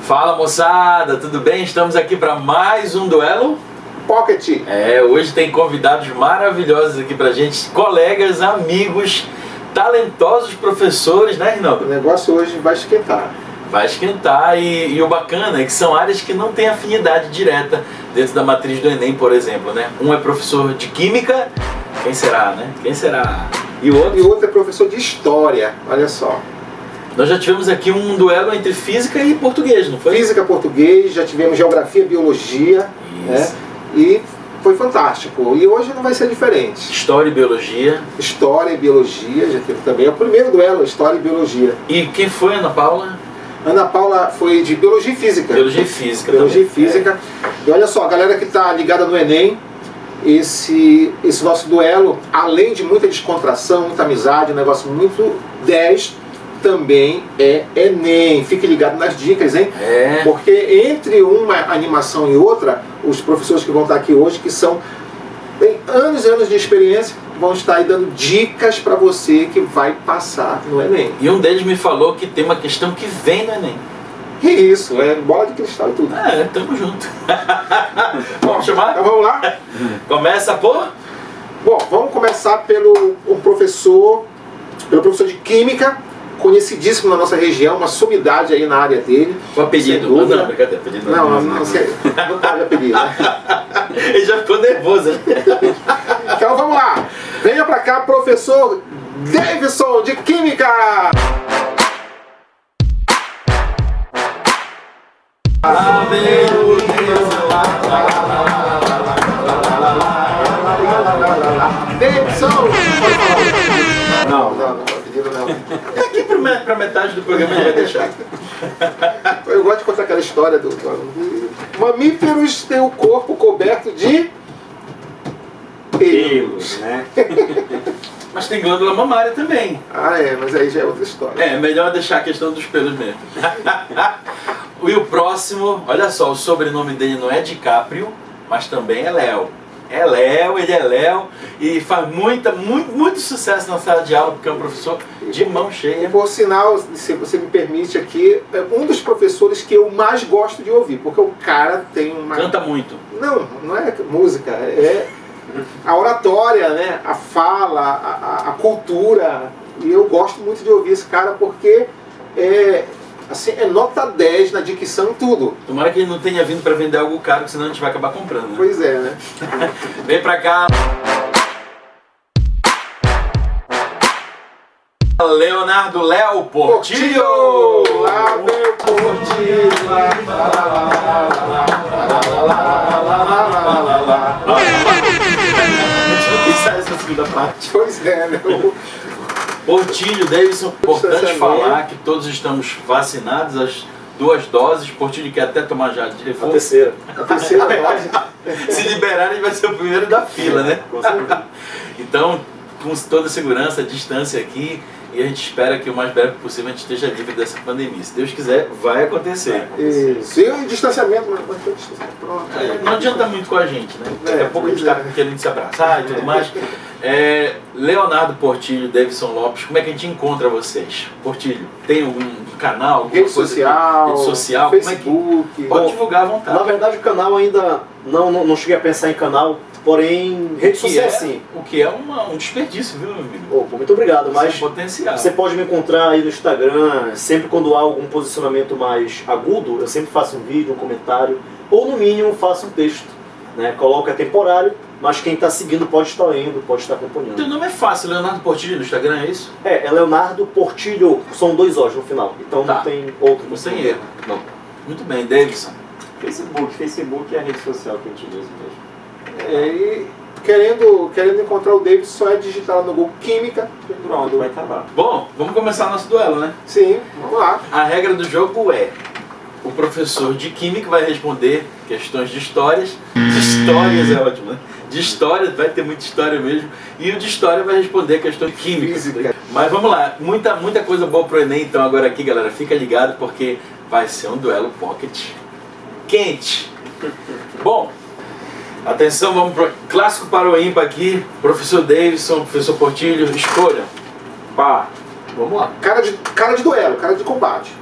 Fala moçada, tudo bem? Estamos aqui para mais um duelo Pocket. Hoje tem convidados maravilhosos aqui pra gente, colegas, amigos, talentosos professores, né, Rinaldo? O negócio hoje vai esquentar. Vai esquentar e o bacana é que são áreas que não têm afinidade direta dentro da matriz do Enem, por exemplo, né? Um é professor de Química, quem será, né? Quem será? E o outro é professor de História, olha só. Nós já tivemos aqui um duelo entre Física e Português, não foi? Física, Português, já tivemos Geografia, Biologia, né? E foi fantástico. E hoje não vai ser diferente. História e Biologia. História e Biologia, já teve também. É o primeiro duelo, História e Biologia. E quem foi, Ana Paula? Ana Paula foi de Biologia e Física. Biologia e Física. Biologia e Física. E olha só, a galera que está ligada no Enem, esse nosso duelo, além de muita descontração, muita amizade, um negócio muito 10, também é Enem. Fique ligado nas dicas, hein? Porque entre uma animação e outra, os professores que vão estar aqui hoje, que têm anos e anos de experiência, vão estar aí dando dicas para você que vai passar no Enem. E um deles me falou que tem uma questão que vem no Enem. Que isso, é bola de cristal e tudo. Tamo junto. Vamos chamar? Então vamos lá? Começa por? Bom, vamos começar pelo professor de Química, conhecidíssimo na nossa região, uma sumidade aí na área dele. O apelido? Não, brincadeira, apelido não. Não pode apelido, né? Ele já ficou nervoso, né? Então vamos lá. Venha pra cá, professor Davidson de Química. Davidson! Não, apelido não. Aqui pra metade do programa ele vai deixar. Eu gosto de contar aquela história do mamíferos têm o corpo coberto de pelos, né? Mas tem glândula mamária também. Mas aí já é outra história. É melhor deixar a questão dos pelos mesmo. E o próximo, olha só, o sobrenome dele não é DiCaprio, mas também é Léo. É Léo, ele é Léo e faz muito sucesso na sala de aula, porque é um professor de mão cheia. E por sinal, se você me permite aqui, é um dos professores que eu mais gosto de ouvir, porque o cara tem uma... Canta muito. Não é música, é a oratória, né? A fala, a cultura. E eu gosto muito de ouvir esse cara porque é nota 10 na dicção em tudo. Tomara que ele não tenha vindo para vender algo caro, senão a gente vai acabar comprando, né? Pois é, né? Vem pra cá. Leonardo Léo Portillo! Lá vem o Portillo! Essa segunda parte. Pois é, né? Portillo, Davidson, importante falar que todos estamos vacinados, as 2 doses. Portillo quer até tomar já de reforço. A terceira dose. Se liberar, ele vai ser o primeiro da fila, né? Com certeza. Então, com toda segurança, distância aqui, e a gente espera que o mais breve possível a gente esteja livre dessa pandemia. Se Deus quiser, vai acontecer. Isso. E o distanciamento, pronto. Não adianta muito com a gente, né? Daqui a pouco a gente está querendo se abraçar e tudo mais. Leonardo Portillo, Davidson Lopes, como é que a gente encontra vocês? Portillo, tem algum canal? Alguma rede social, Facebook. Como é que... Pode divulgar à vontade. Na verdade o canal ainda não cheguei a pensar em canal, porém rede social sim. O que é um desperdício, viu, meu amigo? Muito obrigado, mas potencial. Você pode me encontrar aí no Instagram, sempre quando há algum posicionamento mais agudo, eu sempre faço um vídeo, um comentário, ou no mínimo faço um texto, né? Coloco temporário, mas quem está seguindo pode estar indo, pode estar acompanhando. Teu nome é fácil, Leonardo Portillo no Instagram, é isso? É Leonardo Portillo, são 2 O's no final, então não tem outro. Não tem erro. Não. Muito bem, Davidson. Facebook é a rede social que a gente usa mesmo. E querendo encontrar o Davidson, só é digitar no Google Química. Pronto, vai estar lá. Bom, vamos começar nosso duelo, né? Sim, vamos lá. A regra do jogo é: o professor de Química vai responder questões de histórias. De histórias é ótimo, né? De história, vai ter muita história mesmo. E o de história vai responder questões de química. Física. Mas vamos lá, muita coisa boa pro Enem. Então agora aqui, galera, fica ligado porque vai ser um duelo pocket quente. Bom, atenção, vamos pro clássico para o ímpar aqui. Professor Davidson, professor Portillo, escolha. Pá. Vamos lá. Cara de duelo, cara de combate.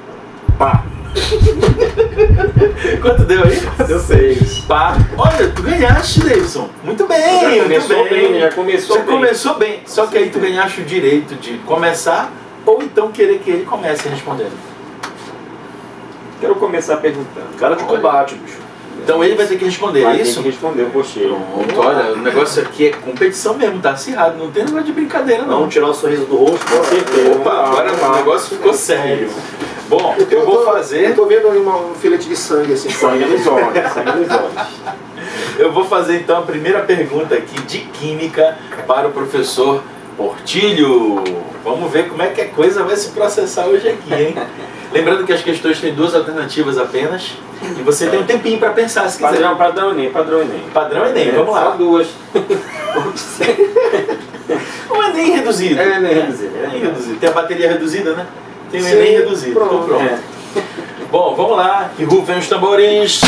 Pá. Quanto deu aí? Deu 6. Pá. Olha, tu ganhaste, Davidson. Muito bem, Já muito começou bem, já começou bem. começou bem. Só que aí tu ganhaste o direito de começar ou então querer que ele comece respondendo. Quero começar perguntando. Cara de combate, bicho. Então ele vai ter que responder, Vai é ter isso? que responder o cocheiro. Pronto, olha, o negócio aqui é competição mesmo, tá acirrado. Não tem negócio de brincadeira, não. Vamos tirar o sorriso do rosto, com certeza. Opa, agora o negócio ficou sério. Bom, eu vou fazer. Eu tô vendo ali um filete de sangue assim. Sangue nos olhos, sangue nos olhos. Eu vou fazer então a primeira pergunta aqui de química para o professor Portilho. Vamos ver como é que a coisa vai se processar hoje aqui, hein? Lembrando que as questões têm 2 alternativas apenas e você tem um tempinho para pensar se quiser. Padrão Enem, padrão Enem. Padrão Enem, vamos Só lá. 2. Um Enem reduzido. É, Enem reduzido. Enem reduzido. Tem a bateria reduzida, né? Tem o Sim, Enem reduzido. pronto. Então, pronto. É. Bom, vamos lá. Que rufem os tambores.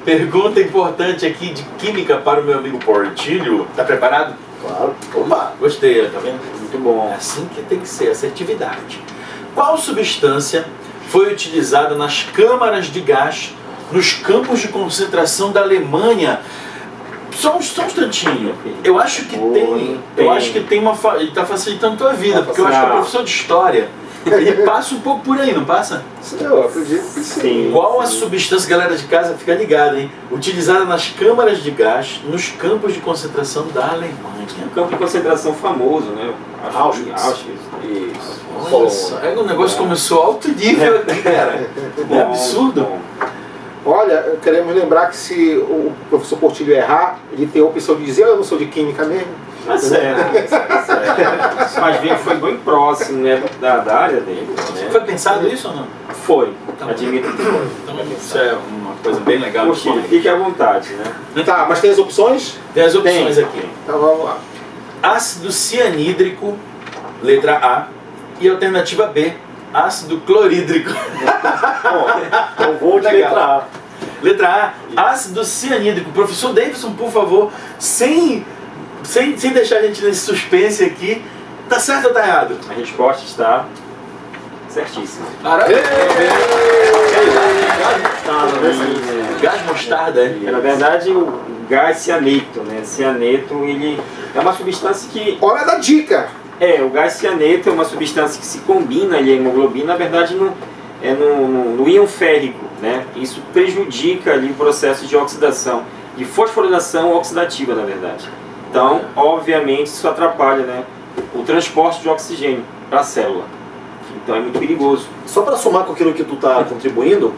Pergunta importante aqui de química para o meu amigo Portilho. Tá preparado? Claro. Opa, gostei, tá vendo? Muito bom. É assim que tem que ser, assertividade. Qual substância foi utilizada nas câmaras de gás nos campos de concentração da Alemanha? Só um instantinho. Eu acho que tem. Eu acho que tem uma. Ele está facilitando a tua vida, porque eu acho que o professor de história ele passa um pouco por aí, não passa? Eu acredito que sim. Qual a substância, galera de casa, fica ligada, hein? Utilizada nas câmaras de gás nos campos de concentração da Alemanha. Um campo de concentração famoso, né? Auschwitz. Auschwitz. Isso. Olha só, o negócio começou alto nível aqui, cara. É absurdo. Bom. Olha, queremos lembrar que se o professor Portilho errar, ele tem a opção de dizer: eu não sou de química mesmo. Tá certo. Mas veio foi bem próximo, né, da área dele. Né? Foi pensado isso ou não? Foi. Tá bom. Admito que foi. Então isso é uma coisa bem legal. de Poxa, falar. fique à vontade, né? Tá, mas tem as opções? Tem as opções aqui. Então vamos lá. Ácido cianídrico, letra A. E alternativa B, ácido clorídrico. Eu vou de Legal. letra A. Letra A, ácido cianídrico. Professor Davidson, por favor, sem deixar a gente nesse suspense aqui, tá certo ou tá errado? A resposta está certíssima. Parabéns! Tá, Gás mostarda, é? na verdade, o gás cianeto, né? Cianeto, ele é uma substância que... Hora da dica! o gás cianeto é uma substância que se combina ali a hemoglobina, na verdade, no íon férrico, né? Isso prejudica ali o processo de oxidação, de fosforilação oxidativa, na verdade. Então, obviamente, isso atrapalha, né, o transporte de oxigênio para a célula. Então é muito perigoso. Só para somar com aquilo que tu tá contribuindo,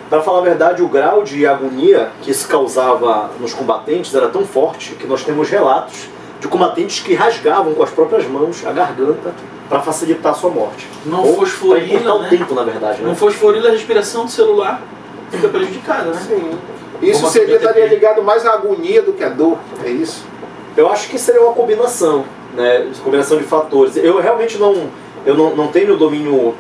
para falar a verdade, o grau de agonia que isso causava nos combatentes era tão forte que nós temos relatos de combatentes que rasgavam com as próprias mãos a garganta para facilitar a sua morte. Não Ou fosforila, pra encurtar né? o tempo, na verdade, né? Não fosforila, a respiração do celular fica prejudicada, né? Sim. Isso Como seria, assim, estaria ligado mais à agonia do que à dor, é isso? Eu acho que seria uma combinação, né? Combinação de fatores. Eu realmente não tenho domínio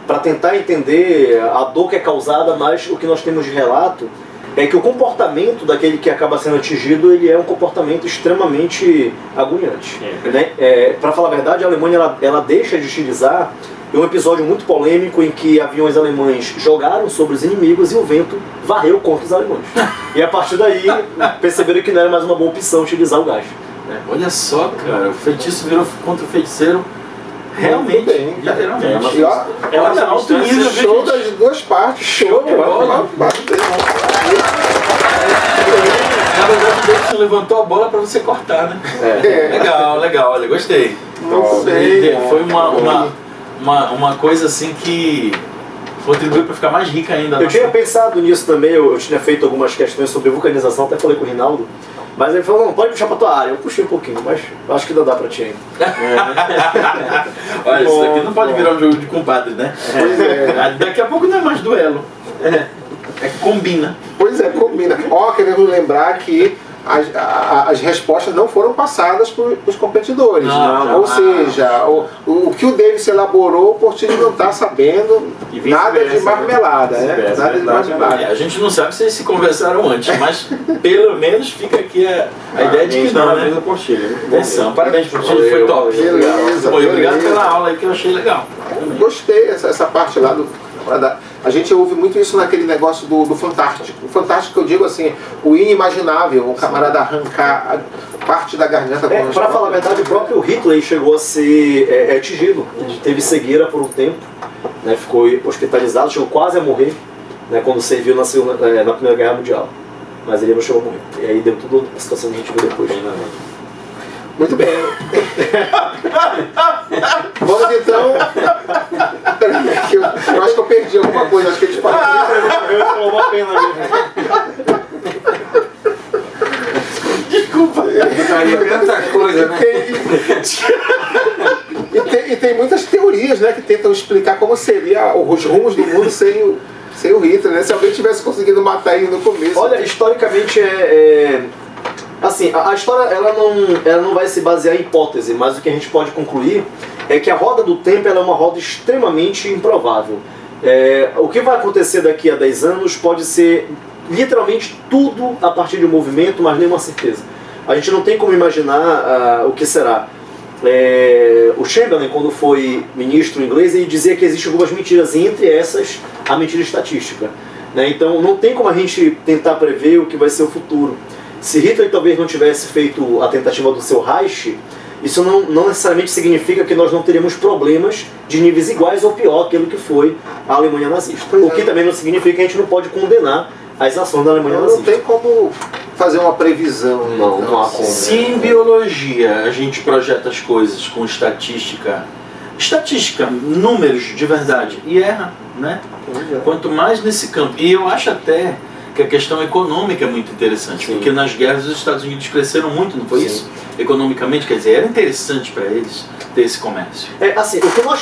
para tentar entender a dor que é causada, mas o que nós temos de relato é que o comportamento daquele que acaba sendo atingido, ele é um comportamento extremamente agoniante. Para falar a verdade, a Alemanha ela deixa de utilizar um episódio muito polêmico em que aviões alemães jogaram sobre os inimigos e o vento varreu contra os alemães. E a partir daí perceberam que não era mais uma boa opção utilizar o gás. Olha só, cara, o feitiço virou contra o feiticeiro. Realmente, Muito bem, cara. literalmente. E ó, É uma alto nível, show viu, gente? das duas partes, show Show de bola. Na verdade, o Davidson levantou a bola para você cortar, né? Legal, legal, olha, gostei. Muito bem. Foi uma coisa assim que contribuiu para ficar mais rica ainda. Eu tinha pensado nisso também, eu tinha feito algumas questões sobre vulcanização, até falei com o Rinaldo, mas ele falou, não, pode puxar pra tua área. Eu puxei um pouquinho, mas acho que ainda dá pra ti ainda. Olha, isso daqui não pode virar um jogo de compadre, né? Pois é. Daqui a pouco não é mais duelo. É que combina. Pois é, combina. Ó, queremos lembrar que as respostas não foram passadas para os competidores. Não, Ou seja, o que o Davis elaborou, o Portilho não está sabendo E nada de vice-versa, marmelada, né? vice-versa, Nada de verdade, marmelada. A gente não sabe se eles se conversaram antes, mas pelo menos fica aqui a ideia de que não, né? Portilho. Atenção, parabéns, Portilho, foi top. Beleza, Pô, e obrigado beleza. pela aula aí que eu achei legal. Gostei essa parte lá do... A gente ouve muito isso naquele negócio do Fantástico. O Fantástico, eu digo assim, o inimaginável, o camarada arrancar parte da garganta. Para falar a verdade, o próprio Hitler chegou a ser atingido. Ele teve cegueira por um tempo, né, ficou hospitalizado, chegou quase a morrer, né, quando serviu na Primeira Guerra Mundial. Mas ele não chegou a morrer. E aí deu tudo a situação que a gente viu depois. Muito bem. Vamos então. Eu acho que eu perdi alguma coisa, acho que a gente pode. Foi uma pena mesmo. Desculpa. Tanta coisa, né? E tem muitas teorias, né, que tentam explicar como seria os rumos do mundo sem o Hitler, né? Se alguém tivesse conseguido matar ele no começo. Olha, historicamente assim, a história ela não vai se basear em hipótese, mas o que a gente pode concluir é que a roda do tempo ela é uma roda extremamente improvável. O que vai acontecer daqui a 10 anos pode ser literalmente tudo a partir de um movimento, mas nenhuma certeza. A gente não tem como imaginar o que será. O Chamberlain, quando foi ministro inglês, ele dizia que existem algumas mentiras, e entre essas a mentira estatística, né? Então não tem como a gente tentar prever o que vai ser o futuro. Se Hitler talvez não tivesse feito a tentativa do seu Reich, isso não necessariamente significa que nós não teríamos problemas de níveis iguais ou pior aquilo que foi a Alemanha nazista. O que também não significa que a gente não pode condenar as ações da Alemanha nazista. Não tem como fazer uma previsão. Não há como. Se em biologia a gente projeta as coisas com estatística, números de verdade, e erra, né? Quanto mais nesse campo. E eu acho até que a questão econômica é muito interessante, porque nas guerras os Estados Unidos cresceram muito, não foi isso? Economicamente, quer dizer, era interessante para eles ter esse comércio. Assim,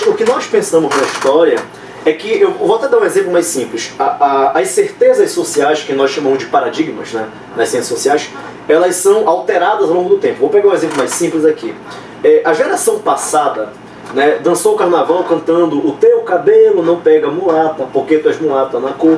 o que nós pensamos na história é que, eu vou até dar um exemplo mais simples, as certezas sociais que nós chamamos de paradigmas, né, nas ciências sociais, elas são alteradas ao longo do tempo. Vou pegar um exemplo mais simples aqui. A geração passada, né, dançou o carnaval cantando "O teu cabelo não pega mulata, porque tu és mulata na cor".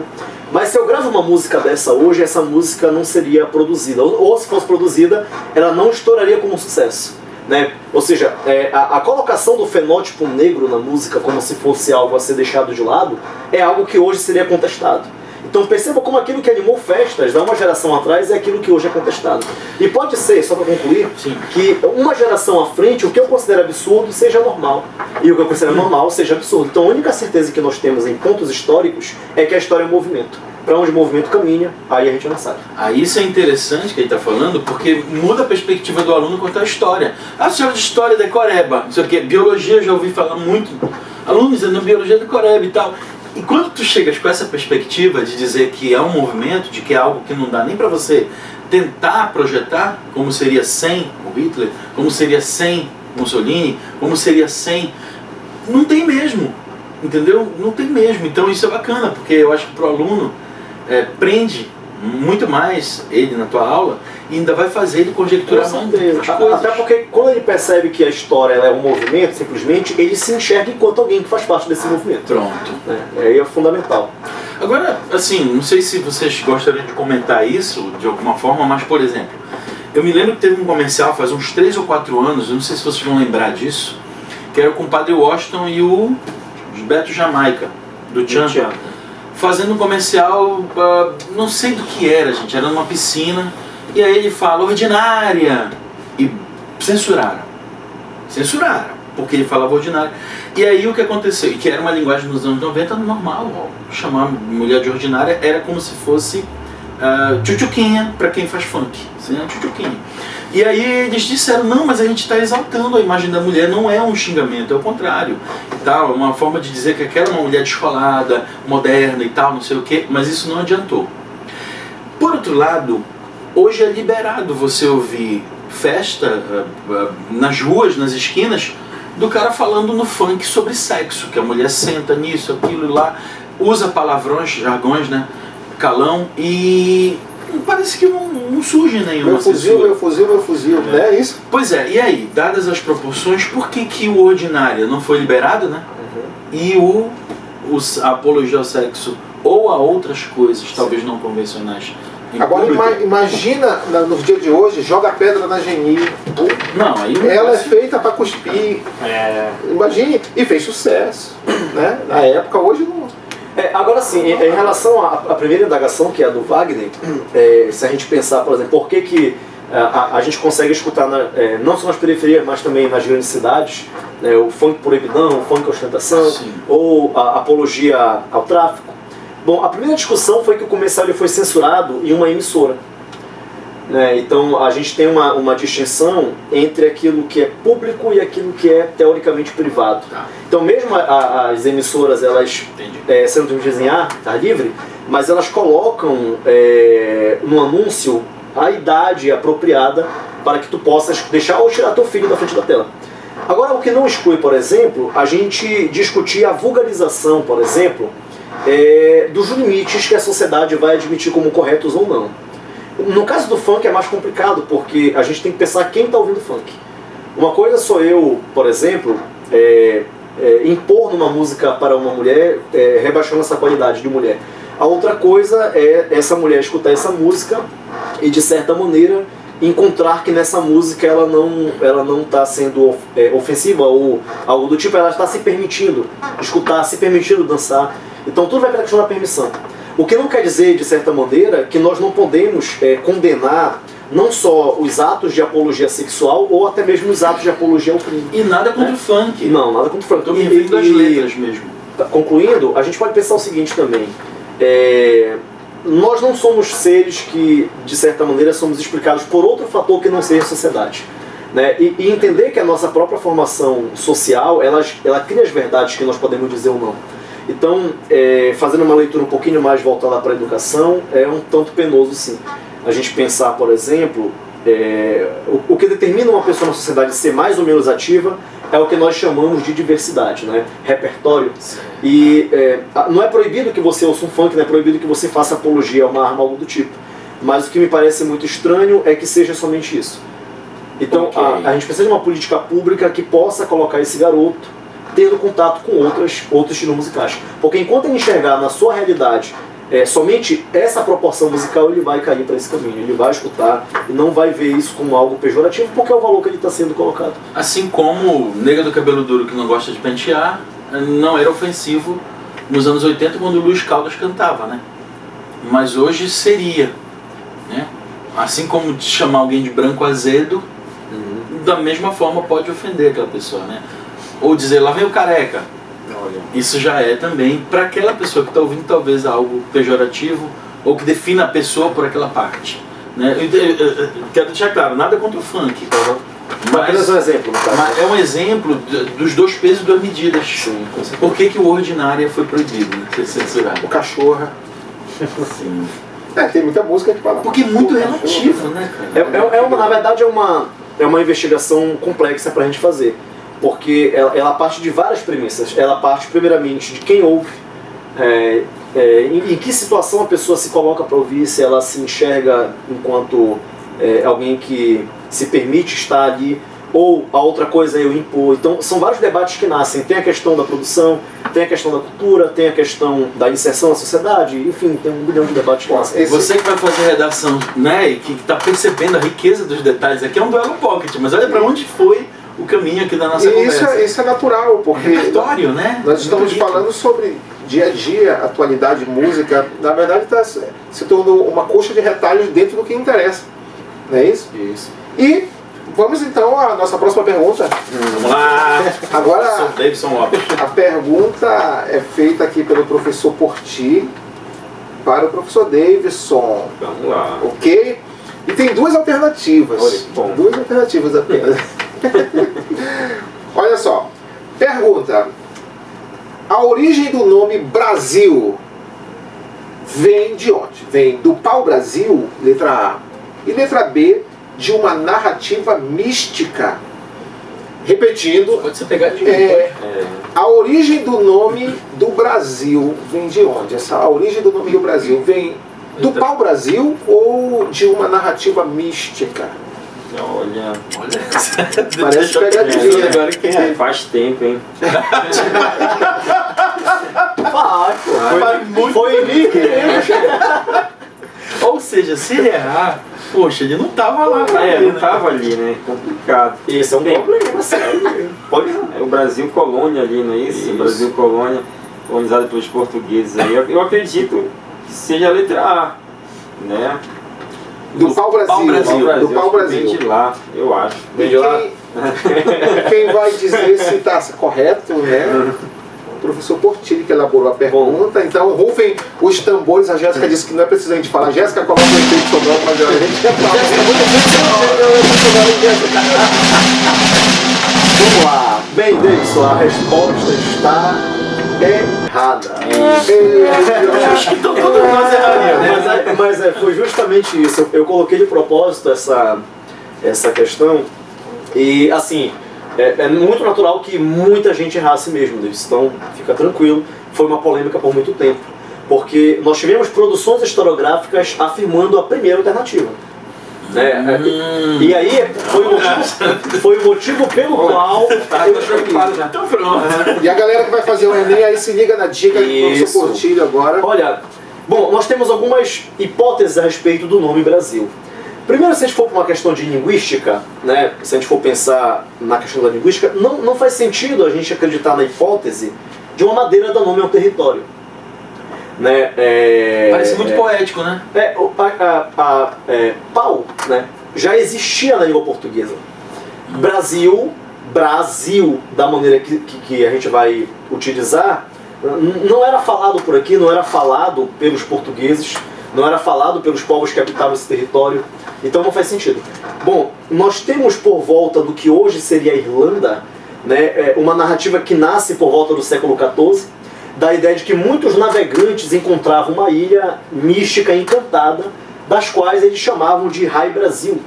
Mas se eu gravo uma música dessa hoje, essa música não seria produzida. Ou se fosse produzida, ela não estouraria como um sucesso, né? Ou seja, a colocação do fenótipo negro na música como se fosse algo a ser deixado de lado é algo que hoje seria contestado. Então perceba como aquilo que animou festas há uma geração atrás é aquilo que hoje é contestado. E pode ser, só para concluir, que uma geração à frente, o que eu considero absurdo seja normal. E o que eu considero normal seja absurdo. Então a única certeza que nós temos em pontos históricos é que a história é um movimento. Para onde o movimento caminha, aí a gente não sabe. Isso é interessante que ele está falando, porque muda a perspectiva do aluno quanto à história. A senhora de história da Coreba, não sei o que, biologia eu já ouvi falar muito, alunos dizendo biologia da Coreba e tal. E quando tu chegas com essa perspectiva de dizer que é um movimento, de que é algo que não dá nem para você tentar projetar, como seria sem o Hitler, como seria sem Mussolini, como seria sem... Não tem mesmo, entendeu? Não tem mesmo. Então isso é bacana, porque eu acho que pro aluno prende muito mais ele na tua aula e ainda vai fazer ele conjecturar as coisas. Até porque quando ele percebe que a história ela é um movimento, simplesmente, ele se enxerga enquanto alguém que faz parte desse movimento. Pronto. Aí é fundamental. Agora, assim, não sei se vocês gostariam de comentar isso de alguma forma, mas, por exemplo, eu me lembro que teve um comercial faz uns 3 ou 4 anos, eu não sei se vocês vão lembrar disso, que era com o Padre Washington e o Beto Jamaica, do Tchan, fazendo um comercial, não sei do que era, gente, era numa piscina, e aí ele fala ordinária, e censuraram, porque ele falava ordinária. E aí o que aconteceu, e que era uma linguagem nos anos 90 normal, chamar a mulher de ordinária era como se fosse tchutchuquinha para quem faz funk, assim, tchutchuquinha. E aí eles disseram, não, mas a gente está exaltando a imagem da mulher, não é um xingamento, é o contrário. E tal, é uma forma de dizer que aquela é uma mulher descolada, moderna e tal, não sei o quê, mas isso não adiantou. Por outro lado, hoje é liberado você ouvir festa nas ruas, nas esquinas, do cara falando no funk sobre sexo, que a mulher senta nisso, aquilo e lá, usa palavrões, jargões, né, calão, e parece que não surge nenhuma meu fuzil, né? É isso? Pois é, e aí, dadas as proporções, por que o ordinário não foi liberado, né? E a apologia ao sexo ou a outras coisas, talvez não convencionais. Agora imagina no dia de hoje, joga pedra na Geni. Não, aí não Ela é posso- feita para cuspir. É. Imagine, e fez sucesso, né? Na época, hoje não. Agora sim, em relação à primeira indagação, que é a do Wagner, se a gente pensar, por exemplo, por que a gente consegue escutar não só nas periferias, mas também nas grandes cidades, né, o funk proibidão, o funk ostentação, Sim. ou a apologia ao tráfico. Bom, a primeira discussão foi que o comercial ele foi censurado em uma emissora. Né? Então a gente tem uma distinção entre aquilo que é público e aquilo que é teoricamente privado. Tá. Então mesmo as emissoras, elas Entendi. sendo de desenhar, tá livre, mas elas colocam no anúncio a idade apropriada para que tu possas deixar ou tirar teu filho da frente da tela. Agora, o que não exclui, por exemplo, a gente discutir a vulgarização, por exemplo, dos limites que a sociedade vai admitir como corretos ou não. No caso do funk é mais complicado, porque a gente tem que pensar quem está ouvindo funk. Uma coisa sou eu, por exemplo, impor numa música para uma mulher, rebaixando essa qualidade de mulher. A outra coisa é essa mulher escutar essa música e, de certa maneira, encontrar que nessa música ela não está sendo ofensiva ou algo do tipo, ela está se permitindo escutar, se permitindo dançar. Então tudo vai pela questão da permissão. O que não quer dizer, de certa maneira, que nós não podemos condenar não só os atos de apologia sexual ou até mesmo os atos de apologia ao crime. E nada contra o funk. Não, nada contra o funk. Estou me referindo às letras mesmo. Concluindo, a gente pode pensar o seguinte também. Nós não somos seres que, de certa maneira, somos explicados por outro fator que não seja a sociedade. Né? E entender que a nossa própria formação social, ela cria as verdades que nós podemos dizer ou não. Então, fazendo uma leitura um pouquinho mais voltada para a educação, é um tanto penoso, sim. A gente pensar, por exemplo, o que determina uma pessoa na sociedade ser mais ou menos ativa é o que nós chamamos de diversidade, né? Repertório. E não é proibido que você ouça um funk, não é proibido que você faça apologia a uma arma, algo do tipo. Mas o que me parece muito estranho é que seja somente isso. Então, Ok. a gente precisa de uma política pública que possa colocar esse garoto tendo contato com outros estilos musicais. Porque enquanto ele enxergar na sua realidade somente essa proporção musical, ele vai cair para esse caminho. Ele vai escutar e não vai ver isso como algo pejorativo, porque é o valor que ele está sendo colocado. Assim como nega do cabelo duro que não gosta de pentear, não era ofensivo nos anos 80 quando o Luiz Caldas cantava, né? Mas hoje seria, né? Assim como chamar alguém de branco azedo, da mesma forma pode ofender aquela pessoa, né? Ou dizer, lá vem o careca. Olha. Isso já é também, para aquela pessoa que está ouvindo, talvez algo pejorativo, ou que defina a pessoa por aquela parte. Né? Eu quero deixar claro, nada contra o funk. Apenas um exemplo, no caso. Mas é um exemplo dos dois pesos e duas medidas. Sim, com certeza. Por que o ordinária foi proibido, né? Ser censurado? O cachorra. Sim. Tem muita música que fala. Porque é muito relativo, né, cara? Na verdade, é uma investigação complexa para a gente fazer. Porque ela parte de várias premissas. Ela parte, primeiramente, de quem ouve, em que situação a pessoa se coloca para ouvir, se ela se enxerga enquanto alguém que se permite estar ali, ou a outra coisa é eu impor. Então, são vários debates que nascem. Tem a questão da produção, tem a questão da cultura, tem a questão da inserção na sociedade, enfim, tem um bilhão de debates que nascem. Você que vai fazer redação, né, e que está percebendo a riqueza dos detalhes, aqui é um duelo pocket, mas olha para onde foi o caminho aqui da nossa E conversa. isso é natural, porque Repertório, né? nós estamos Muito rico. falando sobre dia a dia, atualidade, música. Na verdade, se tornou uma coxa de retalhos dentro do que interessa. Não é isso? Isso. E vamos então à nossa próxima pergunta. Vamos lá! Agora, Professor Davidson Lopes. a pergunta é feita aqui pelo professor Porti para o professor Davidson. Vamos lá. Ok? E tem duas alternativas. Olha, bom. Duas alternativas apenas. Olha só. Pergunta. A origem do nome Brasil vem de onde? Vem do pau-brasil, letra A. E letra B, de uma narrativa mística. Repetindo, Pode ser pegadinha. a origem do nome do Brasil vem de onde? A origem do nome do Brasil vem do pau-brasil ou de uma narrativa mística? Olha. Parece pegadinha. Agora quem é? Faz tempo, hein? Faz muito Foi Nick. Ou seja, se errar, Poxa, ele não tava lá, Não tava ali, né? Complicado. Esse é um Bem, problema, sério. Pode não. É o Brasil colônia ali, não é isso? Isso. O Brasil colônia, colonizado pelos portugueses aí. Eu acredito que seja a letra A, né? Do pau-brasil. Do pau-brasil. Vem de lá, eu acho. E quem vai dizer se está correto, né? O professor Portilho que elaborou a pergunta. Então, rufem os tambores. A Jéssica disse que não é preciso a gente falar. Jéssica, coloca o efeito sonoro, mas a gente quer falar. Vamos lá. Bem, Davidson, a resposta está errada. Acho que estão todos nós errados. Mas foi justamente isso. Eu coloquei de propósito essa questão. E, assim, é muito natural que muita gente errasse mesmo, Davidson. Então, fica tranquilo. Foi uma polêmica por muito tempo. Porque nós tivemos produções historiográficas afirmando a primeira alternativa. Né? E aí foi o motivo pelo qual eu preocupado já. Então pronto. E a galera que vai fazer o Enem aí se liga na dica do professor Portilho agora. Olha, bom, nós temos algumas hipóteses a respeito do nome Brasil. Primeiro, se a gente for para uma questão de linguística, né, se a gente for pensar na questão da linguística, não faz sentido a gente acreditar na hipótese de uma madeira dar nome a um território. Né, Parece muito poético, né? Pau, né, já existia na língua portuguesa. Brasil, da maneira que a gente vai utilizar, não era falado por aqui, não era falado pelos portugueses, não era falado pelos povos que habitavam esse território, então não faz sentido. Bom, nós temos por volta do que hoje seria a Irlanda, né, uma narrativa que nasce por volta do século XIV, da ideia de que muitos navegantes encontravam uma ilha mística encantada, das quais eles chamavam de Rai Brasil.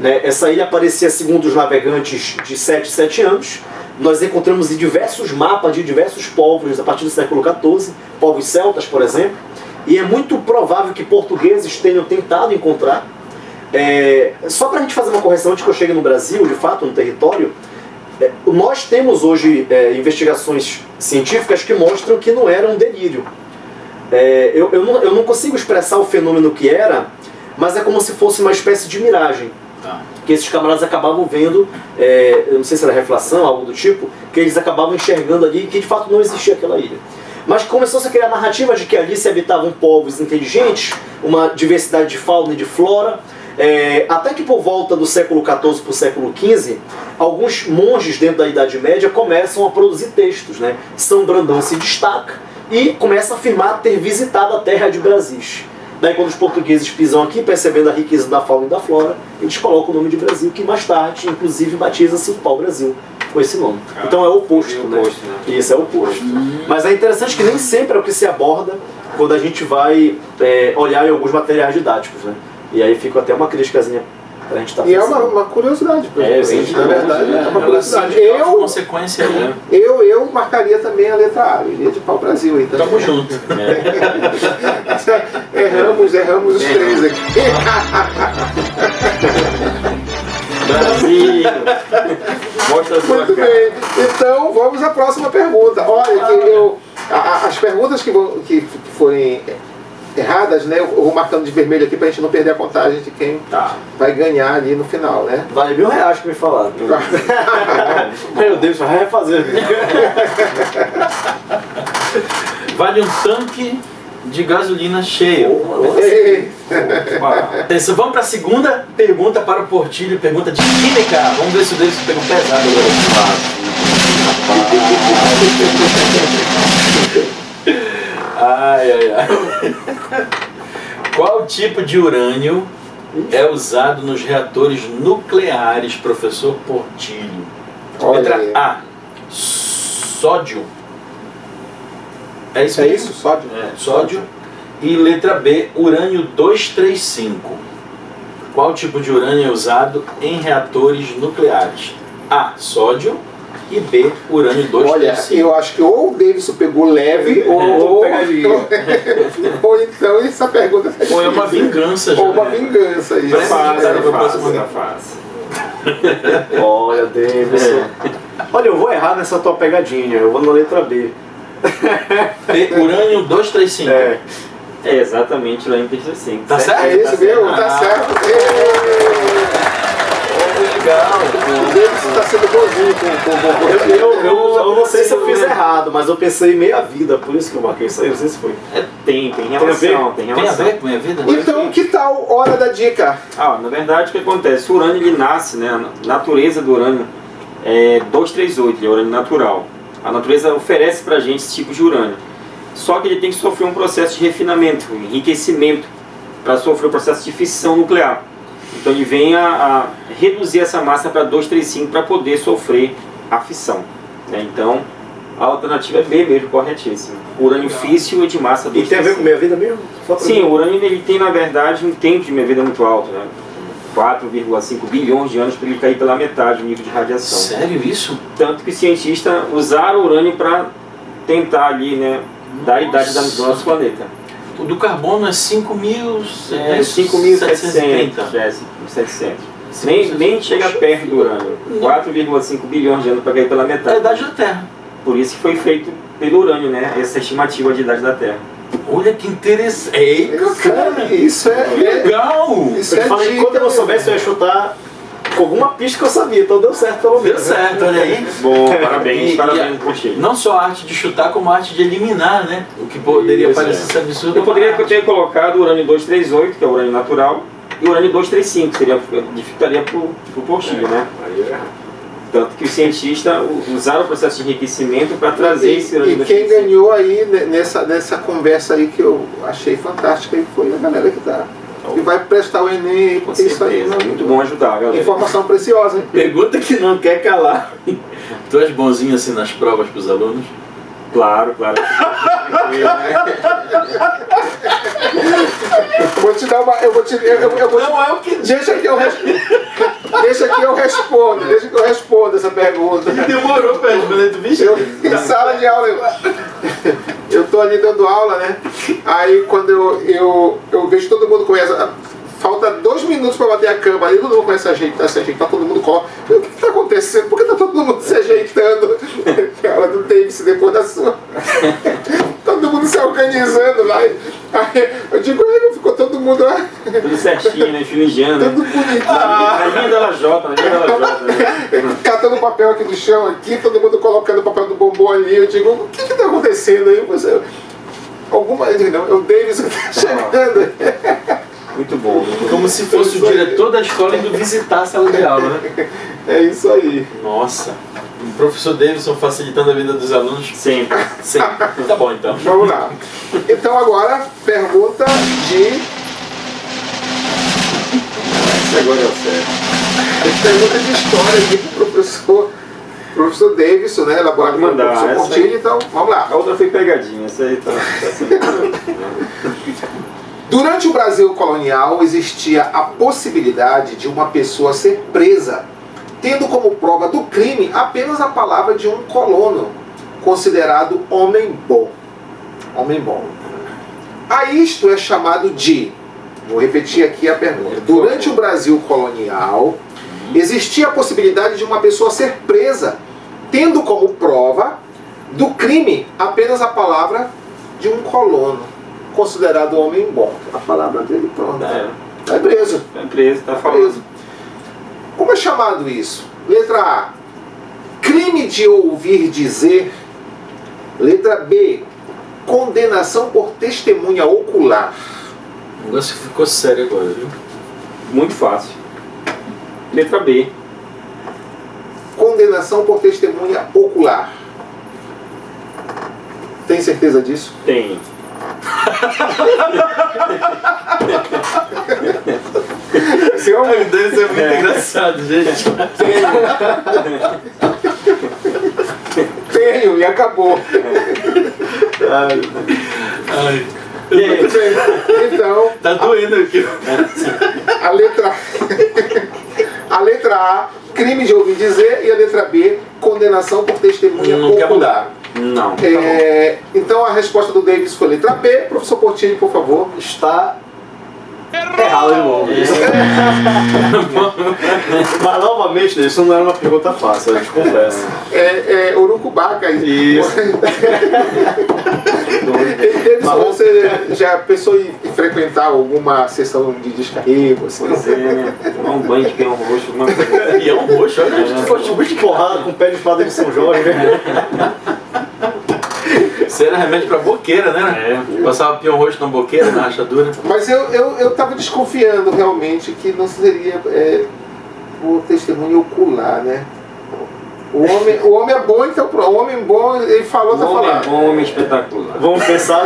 Né? Essa ilha aparecia, segundo os navegantes, de 7 anos. Nós encontramos em diversos mapas de diversos povos a partir do século XIV, povos celtas, por exemplo, e é muito provável que portugueses tenham tentado encontrar. Só para a gente fazer uma correção antes que eu chegue no Brasil, de fato, no território, nós temos hoje investigações científicas que mostram que não era um delírio. Eu não consigo expressar o fenômeno que era, mas é como se fosse uma espécie de miragem. Que esses camaradas acabavam vendo, eu não sei se era reflação, algo do tipo, que eles acabavam enxergando ali que de fato não existia aquela ilha. Mas começou-se a criar a narrativa de que ali se habitavam povos inteligentes, uma diversidade de fauna e de flora, até que por volta do século XIV para o século XV, alguns monges dentro da Idade Média começam a produzir textos. Né? São Brandão se destaca e começa a afirmar ter visitado a terra de Brasis. Daí quando os portugueses pisam aqui, percebendo a riqueza da fauna e da flora, eles colocam o nome de Brasil, que mais tarde, inclusive, batiza-se o pau-brasil com esse nome. Então é o oposto, né? Isso é o oposto. Mas é interessante que nem sempre é o que se aborda quando a gente vai olhar em alguns materiais didáticos, né? E aí fica até uma criticazinha pra gente estar pensando. E é uma curiosidade pra gente, na verdade. É uma curiosidade. Consequência, né? Eu marcaria também a letra A, eu iria de pau-brasil. Então. Tamo junto. Erramos os três aqui. Brasil! Mostra a sua Muito cara. bem. Então, vamos à próxima pergunta. Olha, as perguntas que forem erradas, né, eu vou marcando de vermelho aqui pra gente não perder a contagem de quem vai ganhar ali no final, né? Vale R$1.000 que me falaram. Meu Deus, vai refazer. Vale um tanque de gasolina cheio. Atenção, vamos para a segunda pergunta para o Portilho, pergunta de química. Vamos ver se o Davidson pegou pesado agora. Qual tipo de urânio é usado nos reatores nucleares, professor Portilho? Letra A, sódio. É isso É mesmo? isso, sódio? Sódio. E letra B, urânio 235. Qual tipo de urânio é usado em reatores nucleares? A, sódio. E B, urânio 235. Olha, eu acho que ou o Davidson pegou leve, ou então essa pergunta Ou é uma vingança já. Ou uma vingança. Isso. Fácil. Olha, Davidson. Olha, eu vou errar nessa tua pegadinha. Eu vou na letra B. B, urânio 235. É exatamente lá em 35. Tá certo? É isso mesmo? Tá certo. Eu não sei se eu fiz errado, mas eu pensei meia vida, por isso que eu marquei isso aí, não sei se foi. Tem relação, tem Tem a relação. ver com a minha vida? Então, que tal hora da dica? Na verdade, o que acontece? O urânio ele nasce, né? A natureza do urânio é 238, ele é urânio natural. A natureza oferece pra gente esse tipo de urânio. Só que ele tem que sofrer um processo de refinamento, enriquecimento, para sofrer o processo de fissão nuclear. Então ele vem a reduzir essa massa para 235 para poder sofrer a fissão, né? Então a alternativa é B mesmo, corretíssima. Urânio físsil é de massa 235. E tem a ver com meia vida mesmo? Sim, o urânio ele tem na verdade um tempo de meia vida muito alto, né? 4,5 bilhões de anos para ele cair pela metade do nível de radiação. Sério isso? Tanto que cientistas usaram o urânio para tentar ali, né, dar a idade do nosso planeta. O do carbono é 5.000... 5.700. 700. Nem chega perto do urânio. 4,5 bilhões de anos para cair pela É a metade. idade da Terra. Por isso que foi feito pelo urânio, né? Essa estimativa de idade da Terra. Olha que interessante. Eita, cara! Isso é Legal! Isso Eu é falei que dica quando eu não mesmo. soubesse, eu ia chutar com alguma pista que eu sabia, então deu certo pelo Deu menos. certo, olha aí. Bom, parabéns, E- parabéns pro Chico. Não só a arte de chutar, como a arte de eliminar, né? O que poderia Isso, parecer ser absurdo. Eu poderia ter colocado o urânio 238, que é o urânio natural, e o urânio 235, que dificultaria pro Portilho, né? Aí eu errado. Tanto que os cientistas usaram o processo de enriquecimento para trazer esse urânio E quem 235. ganhou aí nessa conversa aí que eu achei fantástica aí foi a galera que tá. E vai prestar o Enem, Com porque isso aí certeza, não muito bom ajudar, galera. informação preciosa, hein? Pergunta que não quer calar. Tu és bonzinho assim nas provas pros alunos? Claro, claro. Vou te dar uma. Eu vou te. Não é o que Deixa que eu respondo essa pergunta. demorou pra responder, tu viste? Em sala de aula, eu tô ali dando aula, né? Aí quando eu vejo todo mundo conhece. Falta 2 minutos para bater a cama, aí todo mundo começa a se ajeitar, todo mundo corre. O que está acontecendo? Por que está todo mundo se ajeitando? A aula do Davis depois da sua. Todo mundo se organizando lá. Aí eu digo, ficou todo mundo lá. Tudo certinho, né? Filijando. Tudo bonito. Na linha da LJ, na linha da LJ. Né? Catando papel aqui do chão, aqui, todo mundo colocando o papel do bombom ali. Eu digo, o que está acontecendo aí? Você, alguma. Não, o Davis está chegando. Muito bom. Como se fosse o diretor da escola indo visitar a sala de aula, né? É isso aí. Nossa. O professor Davidson facilitando a vida dos alunos. Sempre. Sempre. Tá bom então. Vamos lá. Então agora, pergunta de. Isso agora é o certo. Pergunta de história aqui pro professor Davidson, né? Elaborado pelo Pode mandar, professor essa Portilho, aí. então vamos lá. A outra foi pegadinha, essa aí tá sendo... Durante o Brasil colonial existia a possibilidade de uma pessoa ser presa, tendo como prova do crime apenas a palavra de um colono, considerado homem bom. Homem bom. A isto é chamado de, vou repetir aqui a pergunta, durante o Brasil colonial existia a possibilidade de uma pessoa ser presa, tendo como prova do crime apenas a palavra de um colono, considerado homem bom. A palavra dele, pronto. É preso. É preso, tá Preso. falando. Como é chamado isso? Letra A, crime de ouvir dizer. Letra B, condenação por testemunha ocular. O negócio ficou sério agora, viu? Muito fácil. Letra B. Condenação por testemunha ocular. Tem certeza disso? Tem. Esse é um Deve ser muito engraçado, gente. tenho e acabou. Ai, E aí? Muito bem. Então, tá doendo aqui. a letra A, crime de ouvir dizer, e a letra B, condenação por testemunha Não quer ocular. Não. Então a resposta do Davis foi letra B. Professor Portilho, por favor. Está errado de novo. Mas novamente, isso não era uma pergunta fácil, a gente confessa. Urucubaca. Isso. Davidson, você já pensou em frequentar alguma sessão de descarrego? Assim? Pois é, né? Tomar um banho de peão roxo, alguma coisa. Peão roxo, olha onde tu foste De porrada com o pé de espada de São Jorge, né? Isso era remédio pra boqueira, né? Passava peão roxo na boqueira, na rachadura. Mas eu tava desconfiando realmente que não seria o testemunho ocular, né? O homem é bom, então o homem bom, ele falou, tá Homem falando. bom, homem espetacular. Vamos pensar.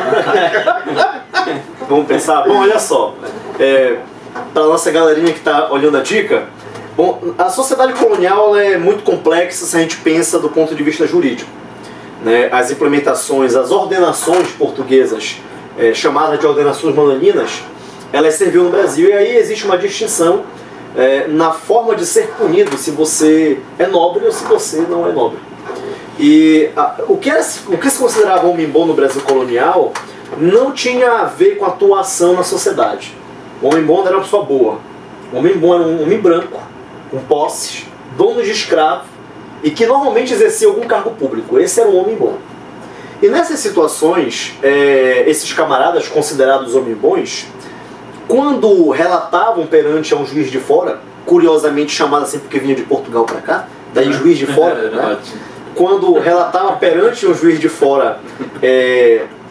Vamos pensar. Bom, olha só. Para nossa galerinha que está olhando a dica, bom, a sociedade colonial ela é muito complexa se a gente pensa do ponto de vista jurídico. Né? As implementações, as ordenações portuguesas, chamadas de ordenações mananinas, elas serviram no Brasil e aí existe uma distinção na forma de ser punido, se você é nobre ou se você não é nobre. E o que se considerava homem bom no Brasil colonial não tinha a ver com a atuação na sociedade. O homem bom era uma pessoa boa. O homem bom era um homem branco, com posses, dono de escravo e que normalmente exercia algum cargo público. Esse era um homem bom. E nessas situações, esses camaradas considerados homens bons, quando relatavam perante a um juiz de fora, curiosamente chamado assim porque vinha de Portugal para cá, daí juiz de fora, né? Quando relatava perante um juiz de fora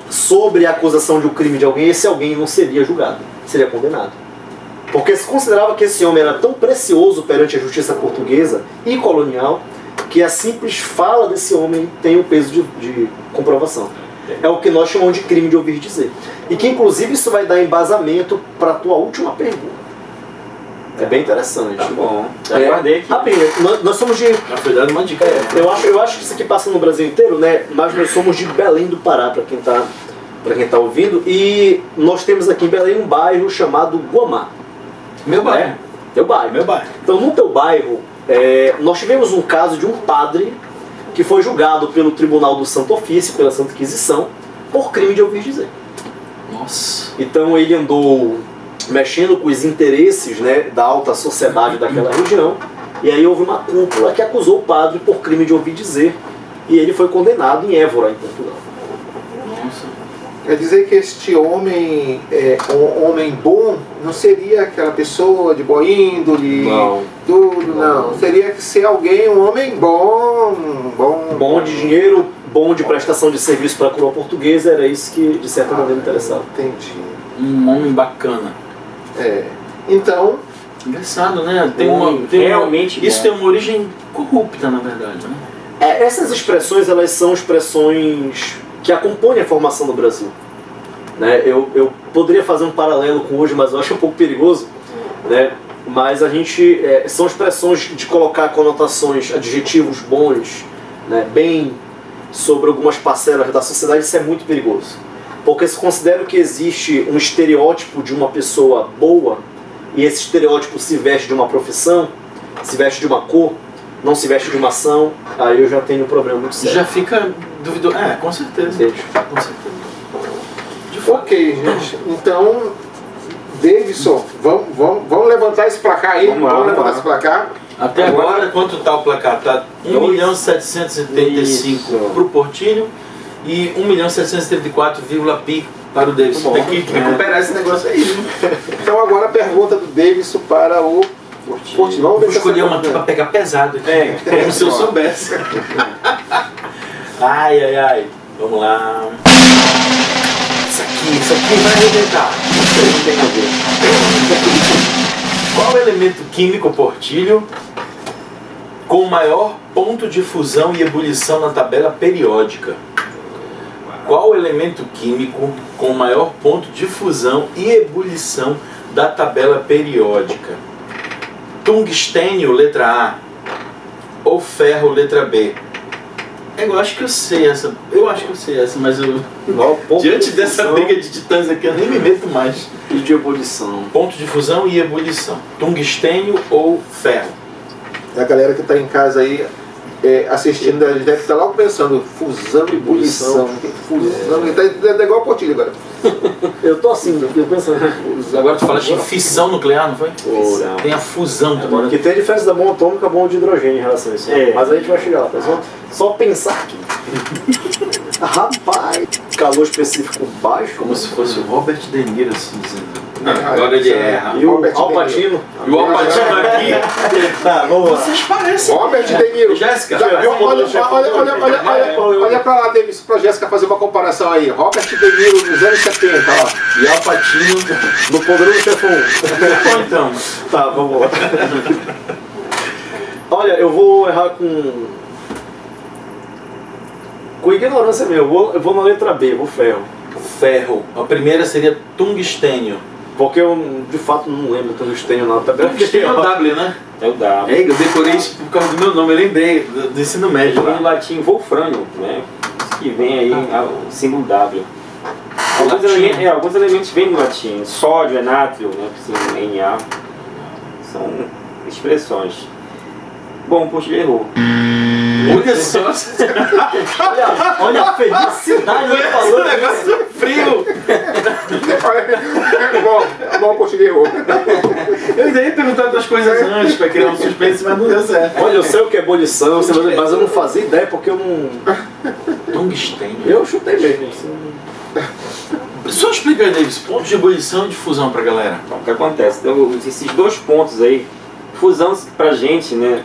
sobre a acusação de um crime de alguém, esse alguém não seria julgado, seria condenado. Porque se considerava que esse homem era tão precioso perante a justiça portuguesa e colonial, que a simples fala desse homem tem o peso de comprovação. É o que nós chamamos de crime de ouvir dizer. E que inclusive isso vai dar embasamento para a tua última pergunta. É bem interessante. Tá bom. Aguardei aqui. Rapidinho, nós somos de... Na verdade, uma dica. Eu acho que isso aqui passa no Brasil inteiro, né? Mas nós somos de Belém do Pará, para quem tá ouvindo. E nós temos aqui em Belém um bairro chamado Guamá. Meu bairro. Teu bairro. Meu bairro. Então, no teu bairro, nós tivemos um caso de um padre que foi julgado pelo Tribunal do Santo Ofício, pela Santa Inquisição, por crime de ouvir dizer. Nossa. Então ele andou mexendo com os interesses, né, da alta sociedade daquela região, e aí houve uma cúpula que acusou o padre por crime de ouvir dizer, e ele foi condenado em Évora, em Portugal. Nossa. Quer dizer que este homem, um homem bom, não seria aquela pessoa de boa índole, Não. tudo, não. Seria que ser alguém, um homem bom. Bom de dinheiro, bom de prestação de serviço para a coroa portuguesa, era isso que de certa maneira interessava. Entendi. Um homem bacana. Então, Engraçado, né? Realmente Isso bom. tem uma origem corrupta, na verdade, né? Essas expressões, elas são expressões que acompanham a formação do Brasil. Né? Eu poderia fazer um paralelo com hoje, mas eu acho um pouco perigoso. Né? Mas a gente são expressões de colocar conotações, adjetivos bons, né? Bem sobre algumas parcelas da sociedade, isso é muito perigoso. Porque se considera que existe um estereótipo de uma pessoa boa, e esse estereótipo se veste de uma profissão, se veste de uma cor, não se veste de uma ação, aí eu já tenho um problema muito sério. Já fica duvidoso. Com certeza. Entende? Com certeza. De fato. ok, gente. Então, Davidson, vamos levantar esse placar aí? Vamos lá, Vamos levantar lá. esse placar? Até agora, quanto tá o placar? Tá 1.775.000 Isso. para o Portilho e 1.734, pi para o Davidson. Bom, Tem que recuperar esse negócio aí. Né? Então agora a pergunta do Davidson para o Portilho. Vamos ver Vou se escolher essa uma aqui pergunta- para pegar pesado aqui. Como se eu soubesse. Ai. Vamos lá. Isso aqui vai arrebentar. Não tem a ver. Qual o elemento químico, Portilho, com o maior ponto de fusão e ebulição na tabela periódica? Qual o elemento químico com o maior ponto de fusão e ebulição da tabela periódica? Tungstênio, letra A, ou ferro, letra B? Eu acho que eu sei essa, mas eu, diante dessa briga de titãs aqui eu nem me meto mais. E de ebulição. Ponto de fusão e ebulição. Tungstênio ou ferro? A galera que está em casa aí assistindo, deve estar logo pensando, fusão e ebulição. Fusão, é igual a Portilho agora. Eu tô assim, eu pensando. Agora tu falaste em fissão nuclear, não foi? Fusão. Tem a fusão também. Porque tem a diferença da bomba atômica e a bomba de hidrogênio em relação a isso. Mas a gente vai chegar lá, pessoal. Só pensar aqui. Rapaz. calor específico baixo. Como se fosse o Robert De Niro, assim, dizendo. Agora ele erra. E o Robert Al De Pacino. E o Al Pacino aqui. Tá, vamos lá. Vocês parecem. Robert De Niro. Jéssica. Olha pra lá, Davis, pra Jéssica fazer uma comparação aí. Robert De Niro nos anos 70, ó. E Al Pacino. No Poderoso Chefão 1. Ou então. Tá, vamos lá. Olha, eu vou errar com ignorância mesmo. Eu vou na letra B, eu vou ferro. Ferro. A primeira seria tungstênio. Porque eu, de fato, não lembro do tungstênio na tabela. Tungstênio é o W, né? É o W. É, eu decorei isso por causa do meu nome, eu lembrei do ensino médio Vem lá. do latim Wolfrânio, né? Que vem aí o símbolo W. Alguns elementos vêm do latim. Sódio é nátrio, né? Assim, Na. São expressões. Bom, o Portilho errou. Olha só, Olha a felicidade esse falando. negócio frio. Bom, português. Eu ia perguntar outras coisas antes pra criar um suspense, mas não deu certo. Olha, eu sei o que é ebulição, mas eu não fazia ideia porque eu não. Tungstênio. Eu chutei mesmo. Só explica aí, Davis, pontos de ebulição e de fusão pra galera. Então, o que acontece? Então, esses dois pontos aí, fusão pra gente, né?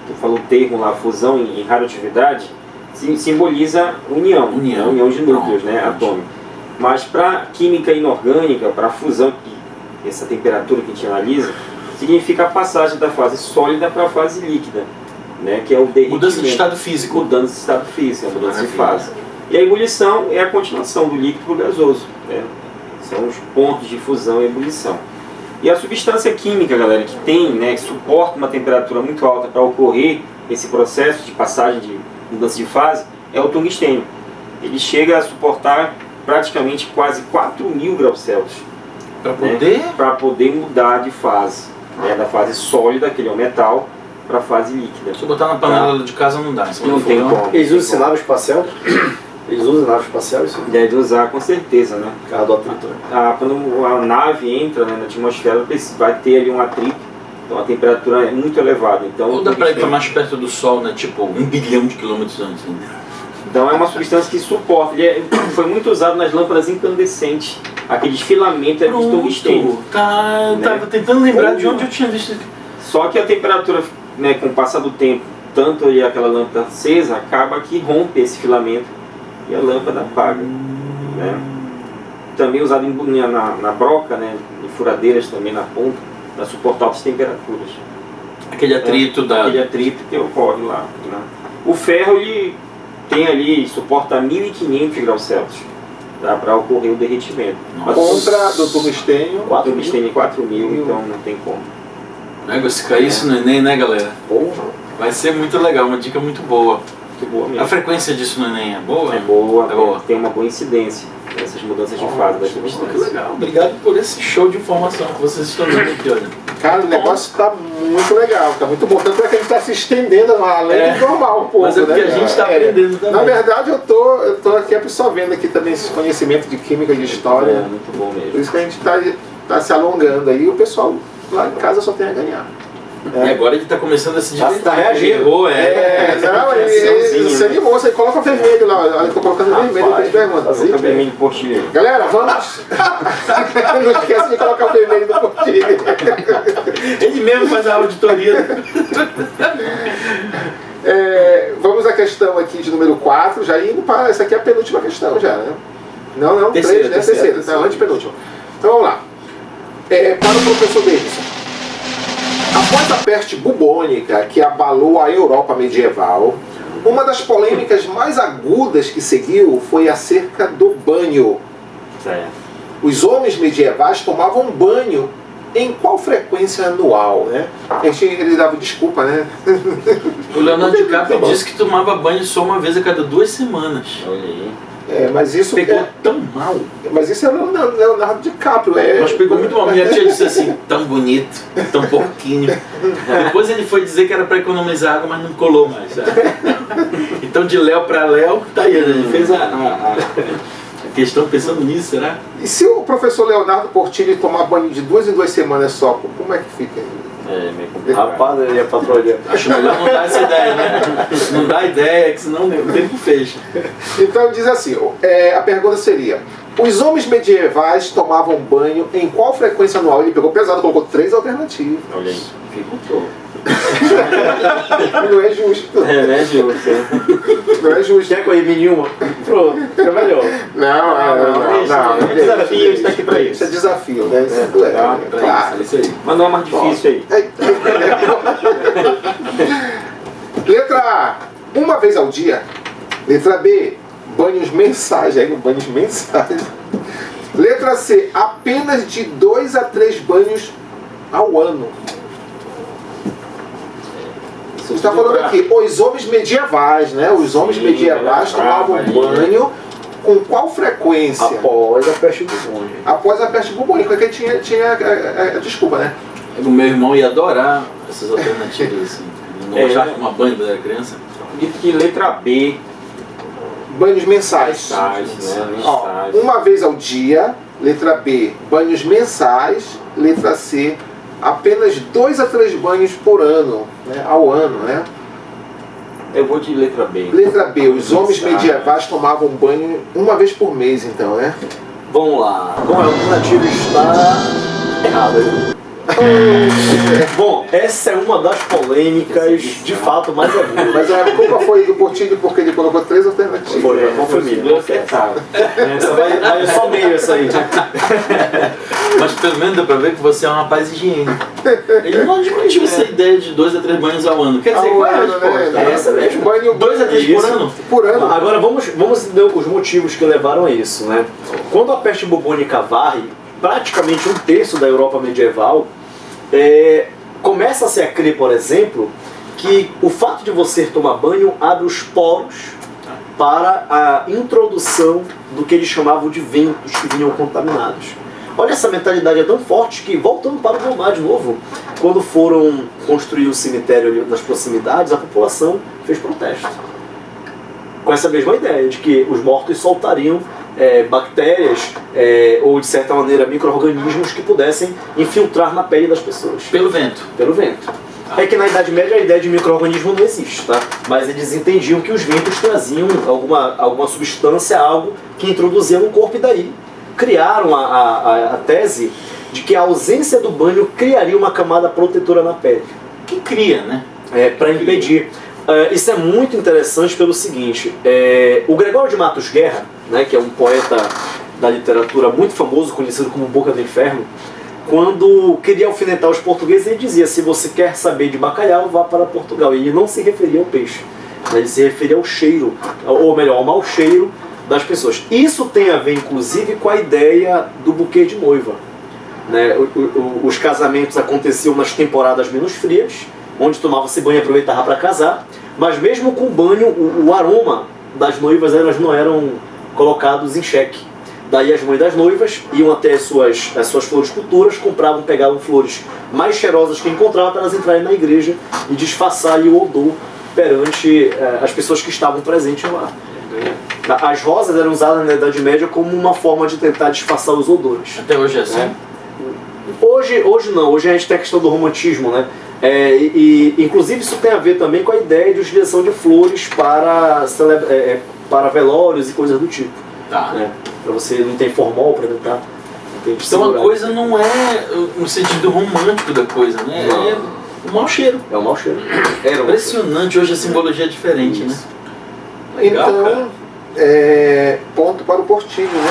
Tu falou o termo lá, fusão em radioatividade, simboliza união, União. união de núcleos, Pronto. né? Atômico. Mas para química inorgânica, para fusão, essa temperatura que a gente analisa, significa a passagem da fase sólida para a fase líquida, né? Que é o derretimento. Mudança de estado físico. Mudança de estado físico, a mudança de Maravilha. fase. E a ebulição é a continuação do líquido para o gasoso, né? São os pontos de fusão e ebulição. E a substância química, galera, que tem, né, que suporta uma temperatura muito alta para ocorrer esse processo de passagem de mudança de fase, é o tungstênio. Ele chega a suportar praticamente quase 4.000 graus Celsius. Pra poder... Para poder mudar de fase, né, da fase sólida, que ele é o metal, para a fase líquida. Se eu botar na panela de casa não dá. Não tem como. Eles usam esse nave espacial? Eles usam nave espacial, isso? Deve usar com certeza, né? Por causa do atrito, né? Quando a nave entra, né, na atmosfera, vai ter ali um atrito, então a temperatura é muito elevada. Então, Ou dá pra ir pra mais perto do Sol, né? Tipo, 1 bilhão de quilômetros antes. Né? Então é uma substância que suporta. Foi muito usado nas lâmpadas incandescentes. Aqueles filamentos eram de tungstênio. Tá, eu Né? tava tentando lembrar de onde eu tinha visto. Só que a temperatura, né, com o passar do tempo, tanto ali aquela lâmpada acesa, acaba que rompe esse filamento e a lâmpada apaga. Né? Também usado na broca, né, em furadeiras também na ponta, para suportar altas temperaturas. Aquele atrito da... Aquele atrito que ocorre lá. Né? O ferro, ele tem ali, suporta 1.500 graus Celsius, tá, para ocorrer o derretimento. Mas Contra do tungstênio. o tungstênio é 4.000, então não tem como. Né, se cair isso no Enem, né, galera? Porra. Vai ser muito legal, uma dica muito boa. Muito boa A mesmo. frequência disso no Enem é boa? É boa, É boa. tem uma boa incidência nessas mudanças de fase das Que substâncias. legal, obrigado por esse show de informação que vocês estão dando aqui, olha. Cara, o negócio tá muito legal, tá muito bom. Tanto é que a gente tá se estendendo além do normal um pouco, Mas é porque né? a gente tá aprendendo também. Na verdade, eu tô aqui absorvendo aqui também esse conhecimento de química e de história. É muito bom Por mesmo. isso que a gente tá se alongando aí e o pessoal lá em casa só tem a ganhar. E agora ele tá começando a se divertir. Tá reagindo. Errou, Não, ele se animou, você coloca vermelho lá, olha, eu tô colocando vermelho, depois pergunta. Coloca vermelho de portilheiro. Galera, vamos! Não esqueça de colocar o vermelho do portilho. Ele mesmo faz a auditoria. Vamos à questão aqui de número 4, já indo para. Essa aqui é a penúltima questão já, né? Não, Terceira, 3, né? terceira. Terceira, não, antepenúltima. Então vamos lá. Para o professor Davidson. Após a peste bubônica que abalou a Europa medieval, uma das polêmicas mais agudas que seguiu foi acerca do banho. Certo. Os homens medievais tomavam banho em qual frequência anual, né? Ele dava desculpa, né? O Leonardo DiCaprio disse que tomava banho só uma vez a cada 2 semanas. Olha aí. Mas isso Pegou tão mal. Mas isso é Leonardo DiCaprio. Mas pegou muito mal. Minha tia disse assim, tão bonito, tão porquinho. Depois ele foi dizer que era para economizar água, mas não colou mais. Sabe? Então de Léo para Léo, tá aí. Ele fez que estão pensando nisso, será? E se o professor Leonardo Portillo tomar banho de 2 em 2 semanas só, como é que fica? Meio complicado. Rapaz, ele é patrulha. Acho melhor não dar essa ideia, né? Não dá ideia, que senão o tempo fecha. Então diz assim, a pergunta seria: os homens medievais tomavam banho em qual frequência anual? Ele pegou pesado, colocou 3 alternativas. Olha aí, dificultou. Não é justo. Não é justo. Não é justo. Quer correr nenhuma? Pronto, fica melhor. Não. É desafio, a gente tá aqui pra Isso isso. é desafio, né? Isso Claro, isso aí. Manda uma mais difícil aí. Letra A, uma vez ao dia. Letra B, banhos mensais. Banhos mensais. Letra C, apenas de 2 a 3 banhos ao ano. Você está falando aqui, os homens medievais, né? Os homens medievais tomavam banho com qual frequência? Após a peste bubônica. Após a peste bubônica, que tinha desculpa, né? O meu irmão ia adorar essas alternativas assim. Não gostava de tomar banho quando era criança. Dito que letra B. Banhos mensais. Ó, uma vez ao dia. Letra B, banhos mensais. Letra C, apenas 2 a 3 banhos por ano, né? Ao ano, né? Eu vou de letra B. Letra B, os homens medievais tomavam banho uma vez por mês, então, né? Vamos lá. Bom, a alternativa está errada. Bom, essa é uma das polêmicas de fato mais agudas. Mas a culpa foi do Portillo porque ele colocou 3 alternativas. Foi minha. acertado. Essa vai só meio essa aí. Mas pelo menos dá pra ver que você é um rapaz higiênico. Ele não admitiu essa ideia de 2 a 3 banhos ao ano. Quer dizer, qual é a resposta? Né? É essa mesmo. Banho 2 a 3 por ano? Por ano. Agora vamos entender os motivos que levaram a isso, né? Quando a peste bubônica varre, praticamente 1/3 da Europa medieval, começa-se a crer, por exemplo, que o fato de você tomar banho abre os poros para a introdução do que eles chamavam de ventos que vinham contaminados. Olha, essa mentalidade é tão forte que, voltando para o Gomar de novo, quando foram construir o cemitério ali nas proximidades, a população fez protesto. Com essa mesma ideia de que os mortos soltariam bactérias ou, de certa maneira, micro-organismos que pudessem infiltrar na pele das pessoas. Pelo vento. Pelo vento. É que na Idade Média a ideia de micro-organismo não existe, tá? Mas eles entendiam que os ventos traziam alguma substância, algo que introduzia no corpo, e daí criaram a tese de que a ausência do banho criaria uma camada protetora na pele. Que cria, né? Para impedir. Isso é muito interessante pelo seguinte, o Gregório de Matos Guerra, né, que é um poeta da literatura muito famoso, conhecido como Boca do Inferno, quando queria alfinetar os portugueses, ele dizia: se você quer saber de bacalhau, vá para Portugal. E ele não se referia ao peixe, ele se referia ao cheiro, ou melhor, ao mau cheiro das pessoas. Isso tem a ver, inclusive, com a ideia do buquê de noiva. Né? Os casamentos aconteciam nas temporadas menos frias, onde tomava-se banho e aproveitava para casar, mas mesmo com banho, o aroma das noivas, elas não eram colocados em xeque. Daí as mães das noivas iam até as suas floriculturas, pegavam flores mais cheirosas que encontravam para elas entrarem na igreja e disfarçarem o odor perante as pessoas que estavam presentes lá. As rosas eram usadas na Idade Média como uma forma de tentar disfarçar os odores. Até hoje é assim? Hoje não, hoje a gente tem a questão do romantismo, né? Inclusive isso tem a ver também com a ideia de utilização de flores para velórios e coisas do tipo. Tá. Para você não ter formol para tentar. Então uma coisa não é no sentido romântico da coisa, né? Não. É um mau cheiro. É um mau cheiro. Impressionante, hoje a simbologia é diferente, né? Legal, Então, ponto para o Portillo, né?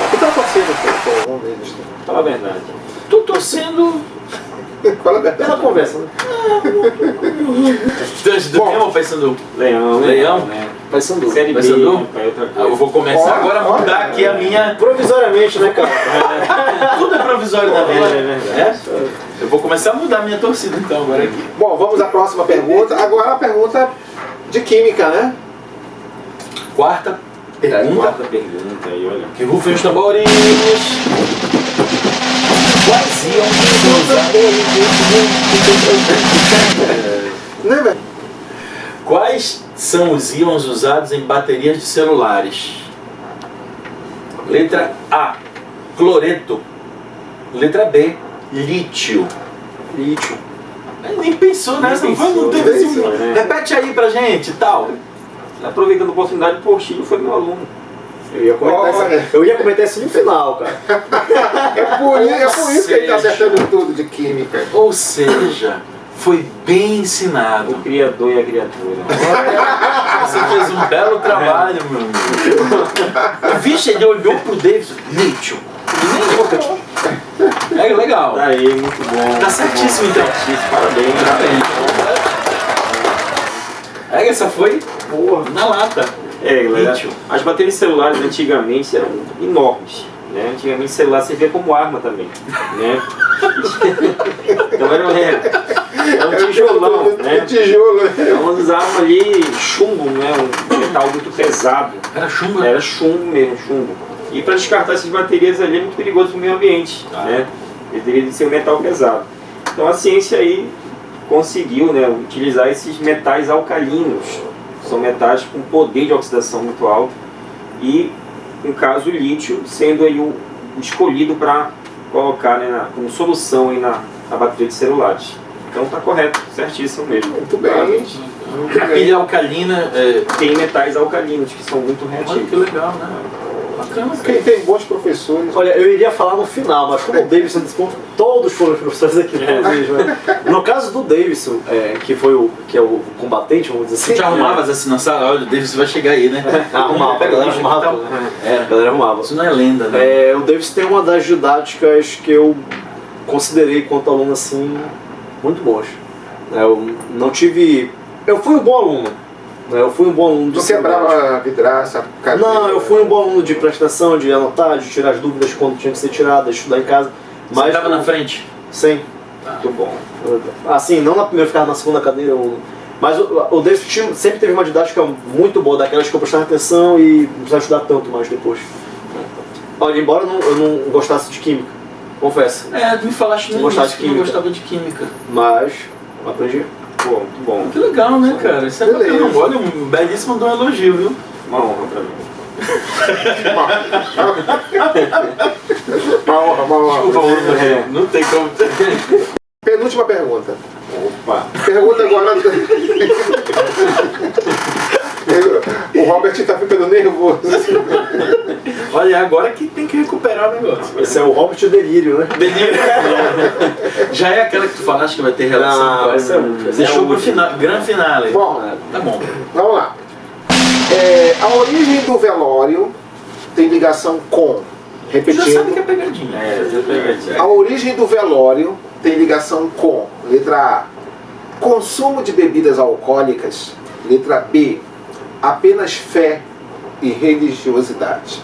O que está acontecendo com algum deles? Fala a verdade. Tô torcendo. Fala a verdade. Pela conversa, né? Antes do tema, pensando. Leão, né? Paysandu. Série B, Paysandu? para outra coisa. Eu vou começar agora a mudar aqui a minha. Provisoriamente, né, cara? Tudo é provisório na vida. É. Eu vou começar a mudar a minha torcida então agora aqui. Bom, vamos à próxima pergunta. Agora a pergunta de química, né? Quarta pergunta. Quarta pergunta aí, olha. Que rufem os tambores. Quais iam Né, velho? Quais são os íons usados em baterias de celulares? Letra A, cloreto. Letra B, lítio. Lítio. Nem pensou nessa, Nem não pensou, teve nem assim. pensou, né? Repete aí pra gente e tal. Aproveitando a oportunidade, o Chile foi meu aluno. Eu ia comentar isso no final, cara. É por isso que ele está acertando tudo de química. Ou seja, foi bem ensinado. O criador e a criatura. Você fez um belo trabalho, meu amigo. Vixe, ele olhou pro Davidson, lítio. É legal. Tá aí, muito bom. Tá certíssimo então. Certíssimo, parabéns. Essa foi na lata. Galera, Lítio. as baterias celulares antigamente eram enormes. Né? Antigamente o celular servia como arma também. Né? Então era um tijolão. Né? Tijolo. Então eles usavam ali chumbo, né? Um metal muito pesado. Era chumbo? Era chumbo mesmo, chumbo. E para descartar essas baterias ali é muito perigoso para o meio ambiente. Né? Ele deveria ser um metal pesado. Então a ciência aí conseguiu, né, utilizar esses metais alcalinos. São metais com poder de oxidação muito alto. E, no caso, o lítio sendo aí o escolhido para colocar, né, como solução aí na bateria de celulares. Então está correto, certíssimo mesmo. Muito bem. Parabéns. A pilha alcalina. Tem metais alcalinos que são muito Olha reativos. que legal, né? Bacana. Quem tem bons professores. Olha, eu iria falar no final, mas como o Davidson disse, todos foram os professores aqui no Brasil, né? No caso do Davidson, que é o combatente, vamos dizer Você assim. te arrumava assim na sala? Olha, o Davidson vai chegar aí, né? Arrumava, a galera arrumava. A galera arrumava. Isso não é lenda, né? O Davidson tem uma das didáticas que eu considerei quanto aluno assim, muito boas. Eu não tive. Eu fui um bom aluno. Eu fui um bom aluno de Não quebrava a vidraça, cadeira. Não, eu fui um bom aluno de prestação, de anotar, de tirar as dúvidas quando tinha que ser tiradas, estudar em casa. Você estava na frente? Sim. Muito bom. Assim, não na primeira, ficava na segunda cadeira. Mas o Davidson sempre teve uma didática muito boa, daquelas que eu prestava atenção e não precisava estudar tanto mais depois. Olha, embora eu não gostasse de química, confesso. Me falaste no Gostava de início que não química. gostava de química. Mas aprendi. Pô, muito bom. Que legal, né, cara? Isso é Beleza. bacana. Olha, um belíssimo de um elogio, viu? Uma honra pra mim. Uma honra. Não tem como. Penúltima pergunta. Opa! Pergunta agora. O Robert está ficando nervoso. Olha, agora que tem que recuperar o negócio. Esse é o Robert Delírio, né? Já é aquela que tu falaste que vai ter relação Não, com essa é última. Deixou pro final, grande finale. Bom, Tá bom. vamos lá. A origem do velório tem ligação com. Já sabe que Repetindo. é pegadinha. Já pegadinha. A origem do velório tem ligação com. Letra A. Consumo de bebidas alcoólicas. Letra B. Apenas fé e religiosidade.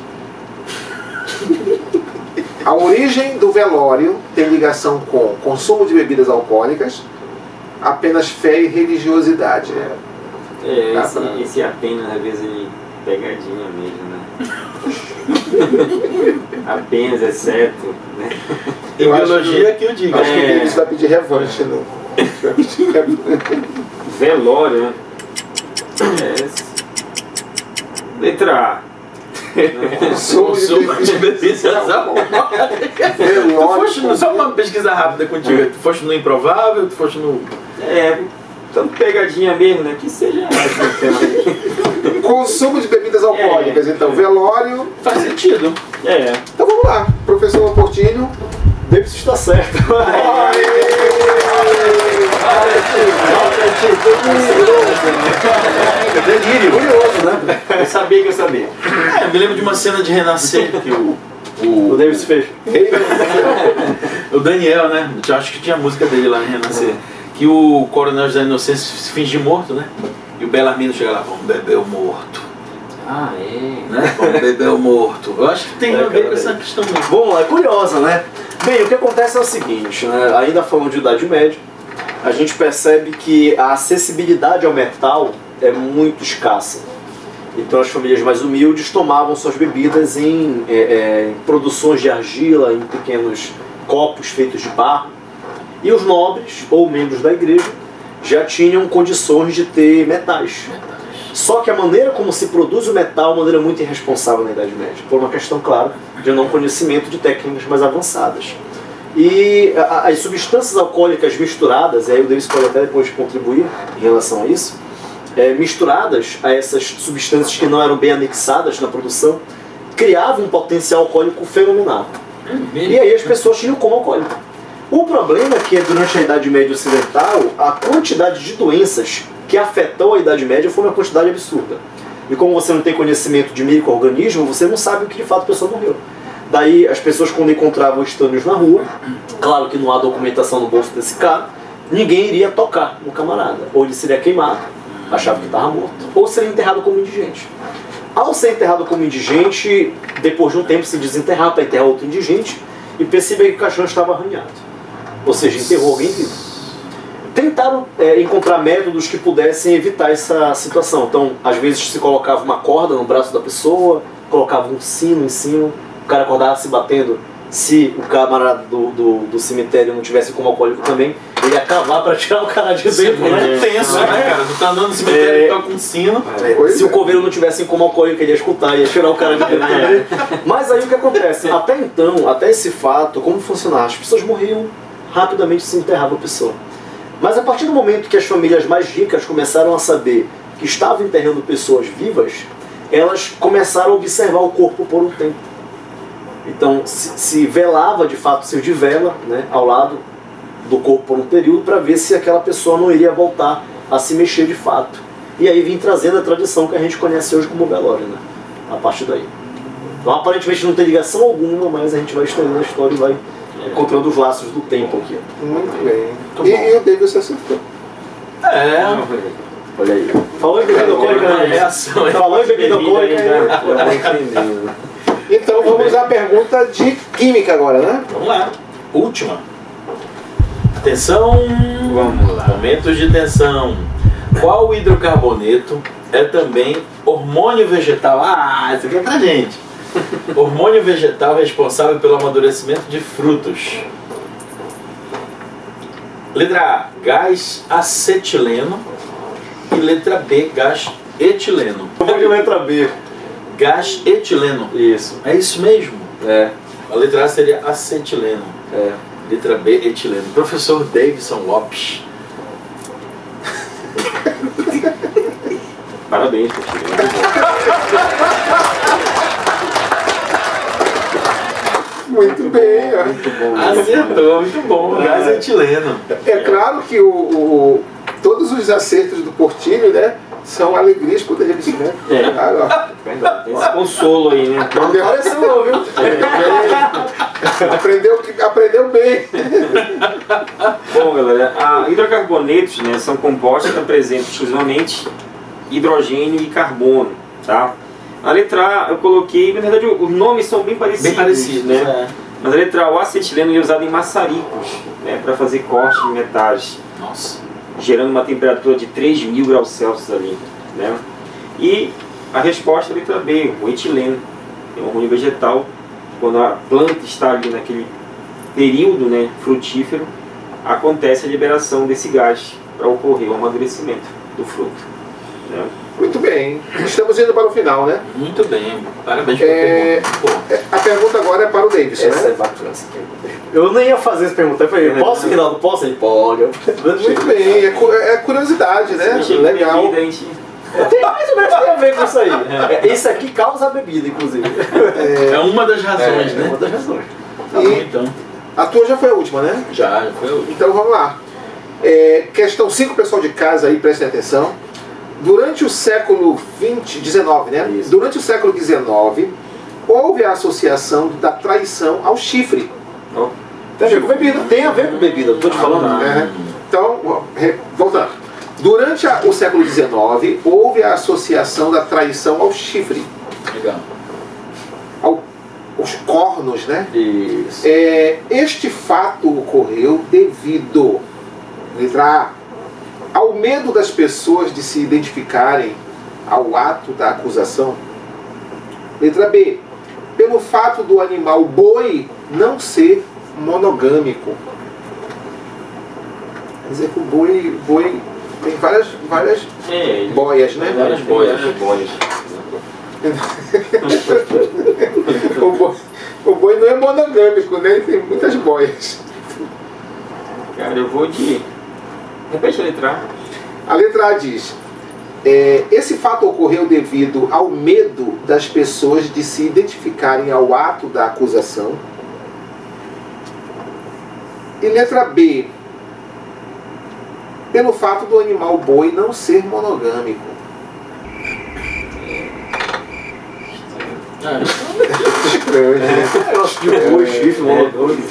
A origem do velório tem ligação com consumo de bebidas alcoólicas, apenas fé e religiosidade. Esse apenas, às vezes, ele pegadinha mesmo, né? Apenas, exceto, né? Tem biologia que eu digo. Acho que o Davis vai pedir revanche. Não. Velório, né? Letra A. Consumo de bebidas alcoólicas. velório. Só uma pesquisa rápida contigo. Tu foste no improvável, tu foste no. Tanto pegadinha mesmo, né? Que seja Consumo de bebidas alcoólicas, então velório. Faz sentido. Então vamos lá, professor Portinho. Davidson está certo. Delírio. Curioso, né? Eu sabia que eu sabia. Eu me lembro de uma cena de Renascer que O Davidson fez. o Daniel, né? Eu acho que tinha a música dele lá em Renascer. Que o Coronel José Inocêncio se finge morto, né? E o Belarmino chega lá, vamos beber o morto. Né? Vamos beber o morto. Eu acho que tem a ver com essa questão mesmo. Bom, é curiosa, né? Bem, o que acontece é o seguinte, né? Ainda falando de Idade Média, a gente percebe que a acessibilidade ao metal é muito escassa. Então as famílias mais humildes tomavam suas bebidas em produções de argila, em pequenos copos feitos de barro. E os nobres, ou membros da igreja, já tinham condições de ter metais. Só que a maneira como se produz o metal é uma maneira muito irresponsável na Idade Média, por uma questão, claro, de não conhecimento de técnicas mais avançadas. E as substâncias alcoólicas misturadas, e aí o Davis pode até depois contribuir em relação a isso, misturadas a essas substâncias que não eram bem anexadas na produção, criavam um potencial alcoólico fenomenal. E aí as pessoas tinham como alcoólico. O problema é que durante a Idade Média Ocidental, a quantidade de doenças que afetou a Idade Média foi uma quantidade absurda. E como você não tem conhecimento de micro-organismo, você não sabe o que de fato a pessoa morreu. Daí as pessoas, quando encontravam estânios na rua, claro que não há documentação no bolso desse cara, ninguém iria tocar no camarada. Ou ele seria queimado, achava que estava morto, ou seria enterrado como indigente. Ao ser enterrado como indigente, depois de um tempo se desenterrar para enterrar outro indigente, e perceber que o caixão estava arranhado. Ou seja, enterrou alguém vivo. Tentaram encontrar métodos que pudessem evitar essa situação. Então, às vezes se colocava uma corda no braço da pessoa, colocava um sino em cima, o cara acordava se batendo. Se o camarada do cemitério não tivesse como alcoólico também, ele ia cavar para tirar o cara de dentro, né? Tenso, né, cara? Tu tá andando no cemitério e toca um sino. Se o coveiro não tivesse como alcoólico, ele ia escutar, ia tirar o cara de dentro também. Mas aí o que acontece? Até então, até esse fato, como funcionava? As pessoas morriam, rapidamente se enterrava a pessoa. Mas a partir do momento que as famílias mais ricas começaram a saber que estavam enterrando pessoas vivas, elas começaram a observar o corpo por um tempo. Então se velava de fato, se de vela, né, ao lado do corpo por um período, para ver se aquela pessoa não iria voltar a se mexer de fato. E aí vem trazendo a tradição que a gente conhece hoje como velório, né, a partir daí. Então aparentemente não tem ligação alguma, mas a gente vai estendendo a história e vai encontrando os laços do tempo aqui. Muito bem. E o Davis acertou. Olha aí. Falou em bebida alcoólica, né? Falou em bebida alcoólica, né? Então vamos à pergunta de química agora, né? Vamos lá. Última. Atenção. Vamos lá. Momentos de tensão. Qual hidrocarboneto é também hormônio vegetal? Ah, isso aqui é pra gente. Hormônio vegetal responsável pelo amadurecimento de frutos. Letra A, gás acetileno. E letra B, gás etileno. Eu vou de letra B. Gás etileno. Isso. É isso mesmo? É. A letra A seria acetileno. É. Letra B, etileno. Professor Davidson Lopes. Parabéns, professor. Muito bem. Ó. Muito bom. Acertou, muito bom. Gás etileno. É claro que todos os acertos do Portilho, né, são alegrias pro Davis, né? É. Claro, ó. Verdade. Tem esse consolo aí, né? Não apareceu não, viu? Aprendeu bem. Bom, galera, hidrocarbonetos, né, são compostos que apresentam exclusivamente hidrogênio e carbono, tá? A letra A eu coloquei, na verdade os nomes são bem parecidos, Bem parecidos, né? Mas a letra A, o acetileno é usado em maçaricos, né, para fazer corte de metais, Nossa. gerando uma temperatura de 3.000 graus Celsius ali, né? E a resposta é a letra B, o etileno, é um hormônio vegetal. Quando a planta está ali naquele período, né, frutífero, acontece a liberação desse gás para ocorrer o amadurecimento do fruto, né? Muito bem. Estamos indo para o final, né? Muito bem. Parabéns pela pergunta. Pô. A pergunta agora é para o Davis, Essa né? é bacana, essa pergunta. Eu nem ia fazer essa pergunta. Eu falei, posso, Rinaldo? Posso? Ele pode. Muito bem. É curiosidade, né? Mexer com Legal. bebida, a gente... Tem mais ou menos que tem a ver com isso aí. Isso aqui causa a bebida, inclusive. É uma das razões, É né? uma das razões. Tá bom, então. A tua já foi a última, né? Já foi o... Então vamos lá. Questão 5, pessoal de casa aí, prestem atenção. Durante o século XIX, né? Isso. Durante o século XIX, houve a associação da traição ao chifre. Tem a ver com bebida. Tem a ver com bebida, eu tô te falando. Né? Então, voltando. Durante o século XIX, houve a associação da traição ao chifre. Legal. Os cornos, né? Isso. Este fato ocorreu devido, letra A, ao medo das pessoas de se identificarem ao ato da acusação. Letra B, pelo fato do animal boi não ser monogâmico. Quer dizer que o boi Tem várias boias, né? Várias boias. O boi não é monogâmico, né? Tem muitas boias. Cara, eu vou de... Repete a letra A. A letra A diz: esse fato ocorreu devido ao medo das pessoas de se identificarem ao ato da acusação. E letra B: pelo fato do animal boi não ser monogâmico. Estranho, né? Negócio de boi, chifre, monogâmico.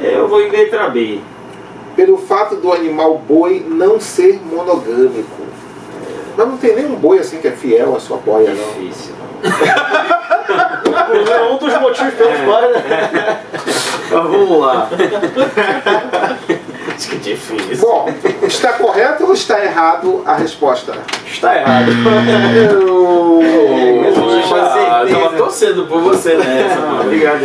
Eu vou em letra B. Pelo fato do animal boi não ser monogâmico. Mas não tem nenhum boi assim que é fiel à sua boia, não. Difícil. É um dos motivos pelos quais, né? Mas vamos lá. Acho que é difícil. Bom, está correto ou está errado a resposta? Está errado. Eu tava torcendo por você, né? Obrigado.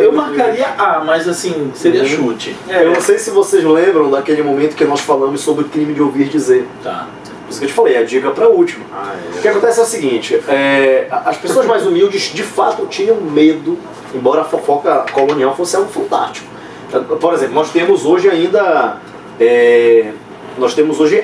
Eu marcaria A, mas assim, seria chute. Eu não sei se vocês lembram daquele momento que nós falamos sobre o crime de ouvir dizer. Tá. Por isso que eu te falei, a dica para o último. O que acontece é o seguinte, as pessoas mais humildes de fato tinham medo, embora a fofoca colonial fosse algo fantástico. Por exemplo, nós temos hoje ainda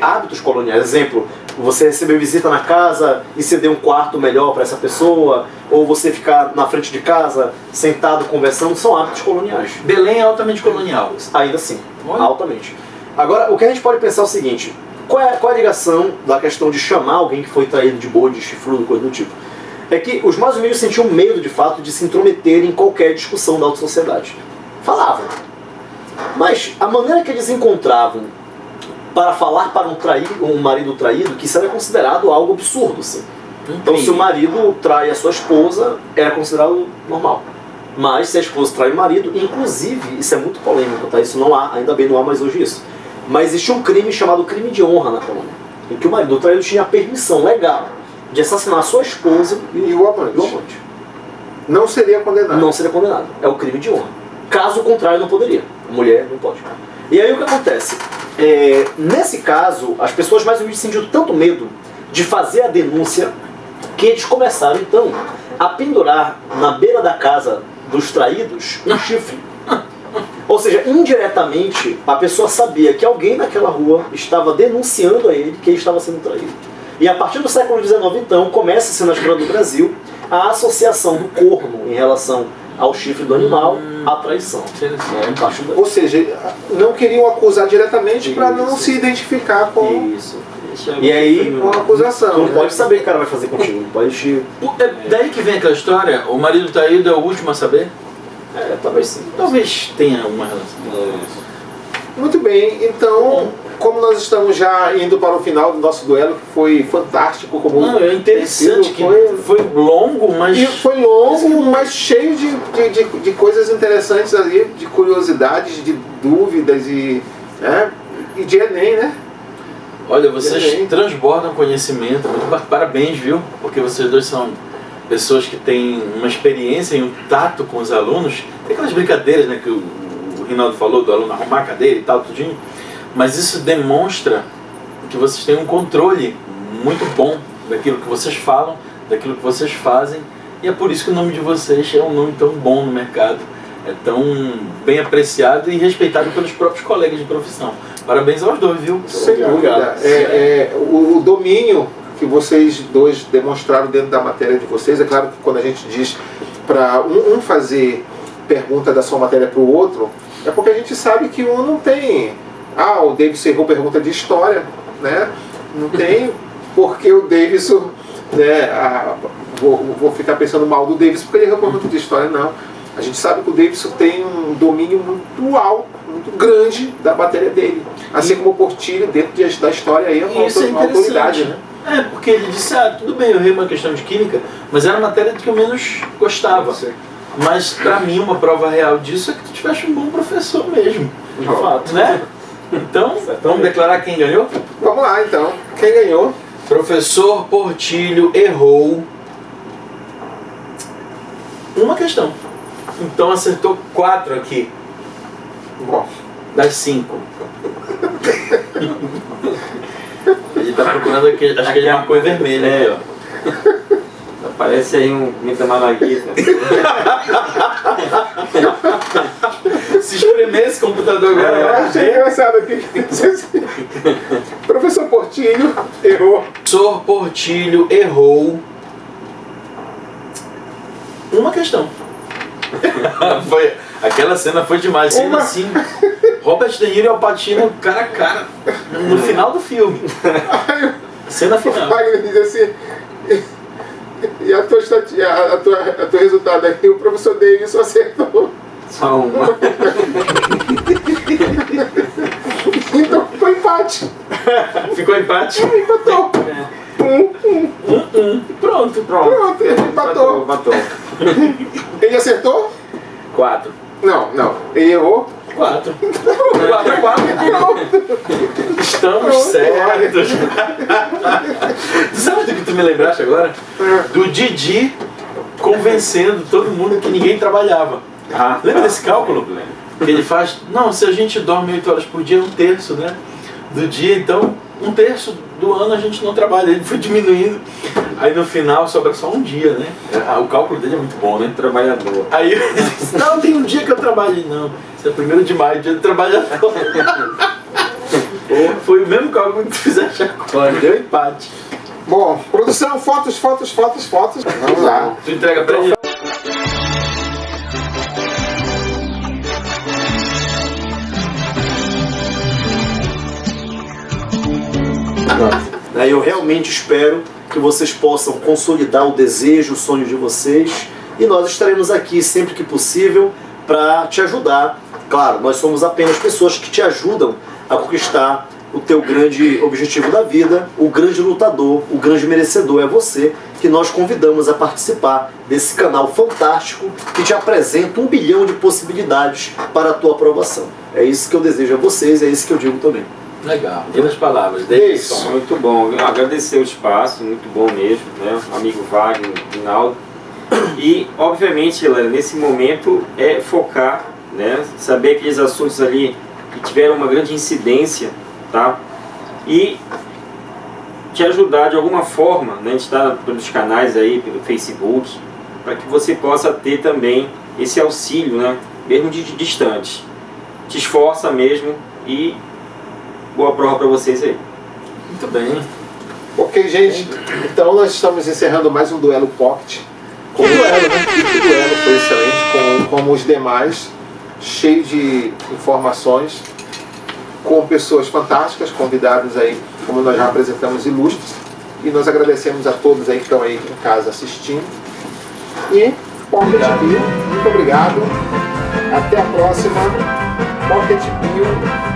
hábitos coloniais. Exemplo, você receber visita na casa e ceder um quarto melhor para essa pessoa, ou você ficar na frente de casa sentado conversando, são hábitos coloniais. Belém é altamente colonial. Ainda assim, Olha. altamente. Agora, o que a gente pode pensar é o seguinte: qual é a ligação da questão de chamar alguém que foi traído de boi, de chifrudo, coisa do tipo? É que os mais humildes sentiam medo, de fato, de se intrometer em qualquer discussão da alta sociedade. Falavam. Mas a maneira que eles encontravam para falar para um marido traído, que isso era considerado algo absurdo, assim. Então, se o marido trai a sua esposa, era considerado normal. Mas se a esposa trai o marido, inclusive, isso é muito polêmico, tá? Isso não há, ainda bem não há mais hoje isso. Mas existia um crime chamado crime de honra na colônia, em que o marido traído tinha a permissão legal de assassinar a sua esposa E o amante? Não seria condenado. não seria condenado. É o crime de honra. Caso contrário, não poderia. A mulher não pode. E aí o que acontece? Nesse caso, as pessoas mais humildes sentiram tanto medo de fazer a denúncia que eles começaram então a pendurar na beira da casa dos traídos um chifre. Ou seja, indiretamente, a pessoa sabia que alguém naquela rua estava denunciando a ele que ele estava sendo traído. E a partir do século XIX, então, começa-se na história do Brasil a associação do corno em relação ao chifre do animal à traição. Ou seja, não queriam acusar diretamente para não se identificar com Isso. E aí, a acusação. tu não né? pode saber o que o cara vai fazer contigo. Não pode te... É daí que vem aquela história, o marido traído é o último a saber? talvez sim. Talvez tenha uma relação. Muito bem, então, como nós estamos já indo para o final do nosso duelo, que foi fantástico, como Não, é interessante que foi longo, mas... E foi longo, mas cheio de coisas interessantes ali, de curiosidades, de dúvidas e de Enem, né? Olha, vocês Enem. transbordam conhecimento, muito parabéns, viu? Porque vocês dois são pessoas que têm uma experiência e um tato com os alunos. Tem aquelas brincadeiras, né, que o Rinaldo falou, do aluno arrumar a cadeira e tal, tudinho. Mas isso demonstra que vocês têm um controle muito bom daquilo que vocês falam, daquilo que vocês fazem. E é por isso que o nome de vocês é um nome tão bom no mercado. É tão bem apreciado e respeitado pelos próprios colegas de profissão. Parabéns aos dois, viu? Sem dúvida. O domínio que vocês dois demonstraram dentro da matéria de vocês, é claro que quando a gente diz para um fazer pergunta da sua matéria para o outro, é porque a gente sabe que um não tem... o Davidson errou pergunta de história, né? Não tem porque o Davidson... vou ficar pensando mal do Davidson porque ele errou pergunta de história, não. A gente sabe que o Davidson tem um domínio muito alto, muito grande da matéria dele. Assim como o Portilho, dentro da história, aí é uma autoridade, né? Porque ele disse, tudo bem, eu errei uma questão de química, mas era a matéria que eu menos gostava. Mas pra mim uma prova real disso é que tu tivesse um bom professor mesmo. De fato. Né? Então, vamos declarar quem ganhou? Vamos lá, então. Quem ganhou? Professor Portilho errou uma questão. Então acertou 4 aqui, Bom, das 5. Ele tá procurando aquele, acho que ele marcou em vermelho aqui, ó. Aparece aí um pimenta malagueta. Se espremer esse computador Eu agora. achei engraçado aqui. Professor Portilho errou. Professor Portilho errou uma questão. Aquela cena foi demais. Sendo Uma. assim, Robert De Niro e Al Pacino cara a cara no final do filme. Cena final. Wagner diz assim. E a tua resultado aqui, o professor Davidson acertou. Só uma. Então ficou empate. Ficou empate? Empatou. Pronto. Pronto, ele empatou. Empatou. Ele acertou? 4. Não. Ele errou? 4. 4. Estamos certos. Tu sabe do que tu me lembraste agora? Do Didi convencendo todo mundo que ninguém trabalhava. Lembra desse cálculo? Que ele faz, não, se a gente dorme 8 horas por dia, 1/3, né? Do dia, então, 1/3 do ano a gente não trabalha. Ele foi diminuindo. Aí no final sobra só um dia, né? O cálculo dele é muito bom, né? Trabalhador. Aí ele disse, não, tem um dia que eu trabalho. Não, esse é 1º de maio, dia do trabalhador. Foi o mesmo cálculo que tu fizeste agora, deu empate. Bom, produção, fotos. Vamos lá. Tu entrega pra ele. Eu realmente espero que vocês possam consolidar o desejo, o sonho de vocês, e nós estaremos aqui sempre que possível para te ajudar. Claro, nós somos apenas pessoas que te ajudam a conquistar o teu grande objetivo da vida. O grande lutador, o grande merecedor é você, que nós convidamos a participar desse canal fantástico que te apresenta 1 bilhão de possibilidades para a tua aprovação. É isso que eu desejo a vocês, é isso que eu digo também. Legal, lindas palavras. Isso. Muito bom. Agradecer o espaço, muito bom mesmo, né? Amigo Wagner, Rinaldo. E, obviamente, galera, nesse momento é focar, né? Saber aqueles assuntos ali que tiveram uma grande incidência, tá? E te ajudar de alguma forma, né? A gente está pelos canais aí, pelo Facebook, para que você possa ter também esse auxílio, né? Mesmo de distante. Te esforça mesmo e boa prova para vocês aí. Muito bem. Ok, gente. Então nós estamos encerrando mais um Duelo Pocket. Com o duelo, né? O duelo foi excelente, como os demais, cheio de informações, com pessoas fantásticas, convidados aí, como nós já apresentamos, ilustres. E nós agradecemos a todos aí que estão aí em casa assistindo. E Pocket Bio, muito obrigado. Até a próxima. Pocket Bio.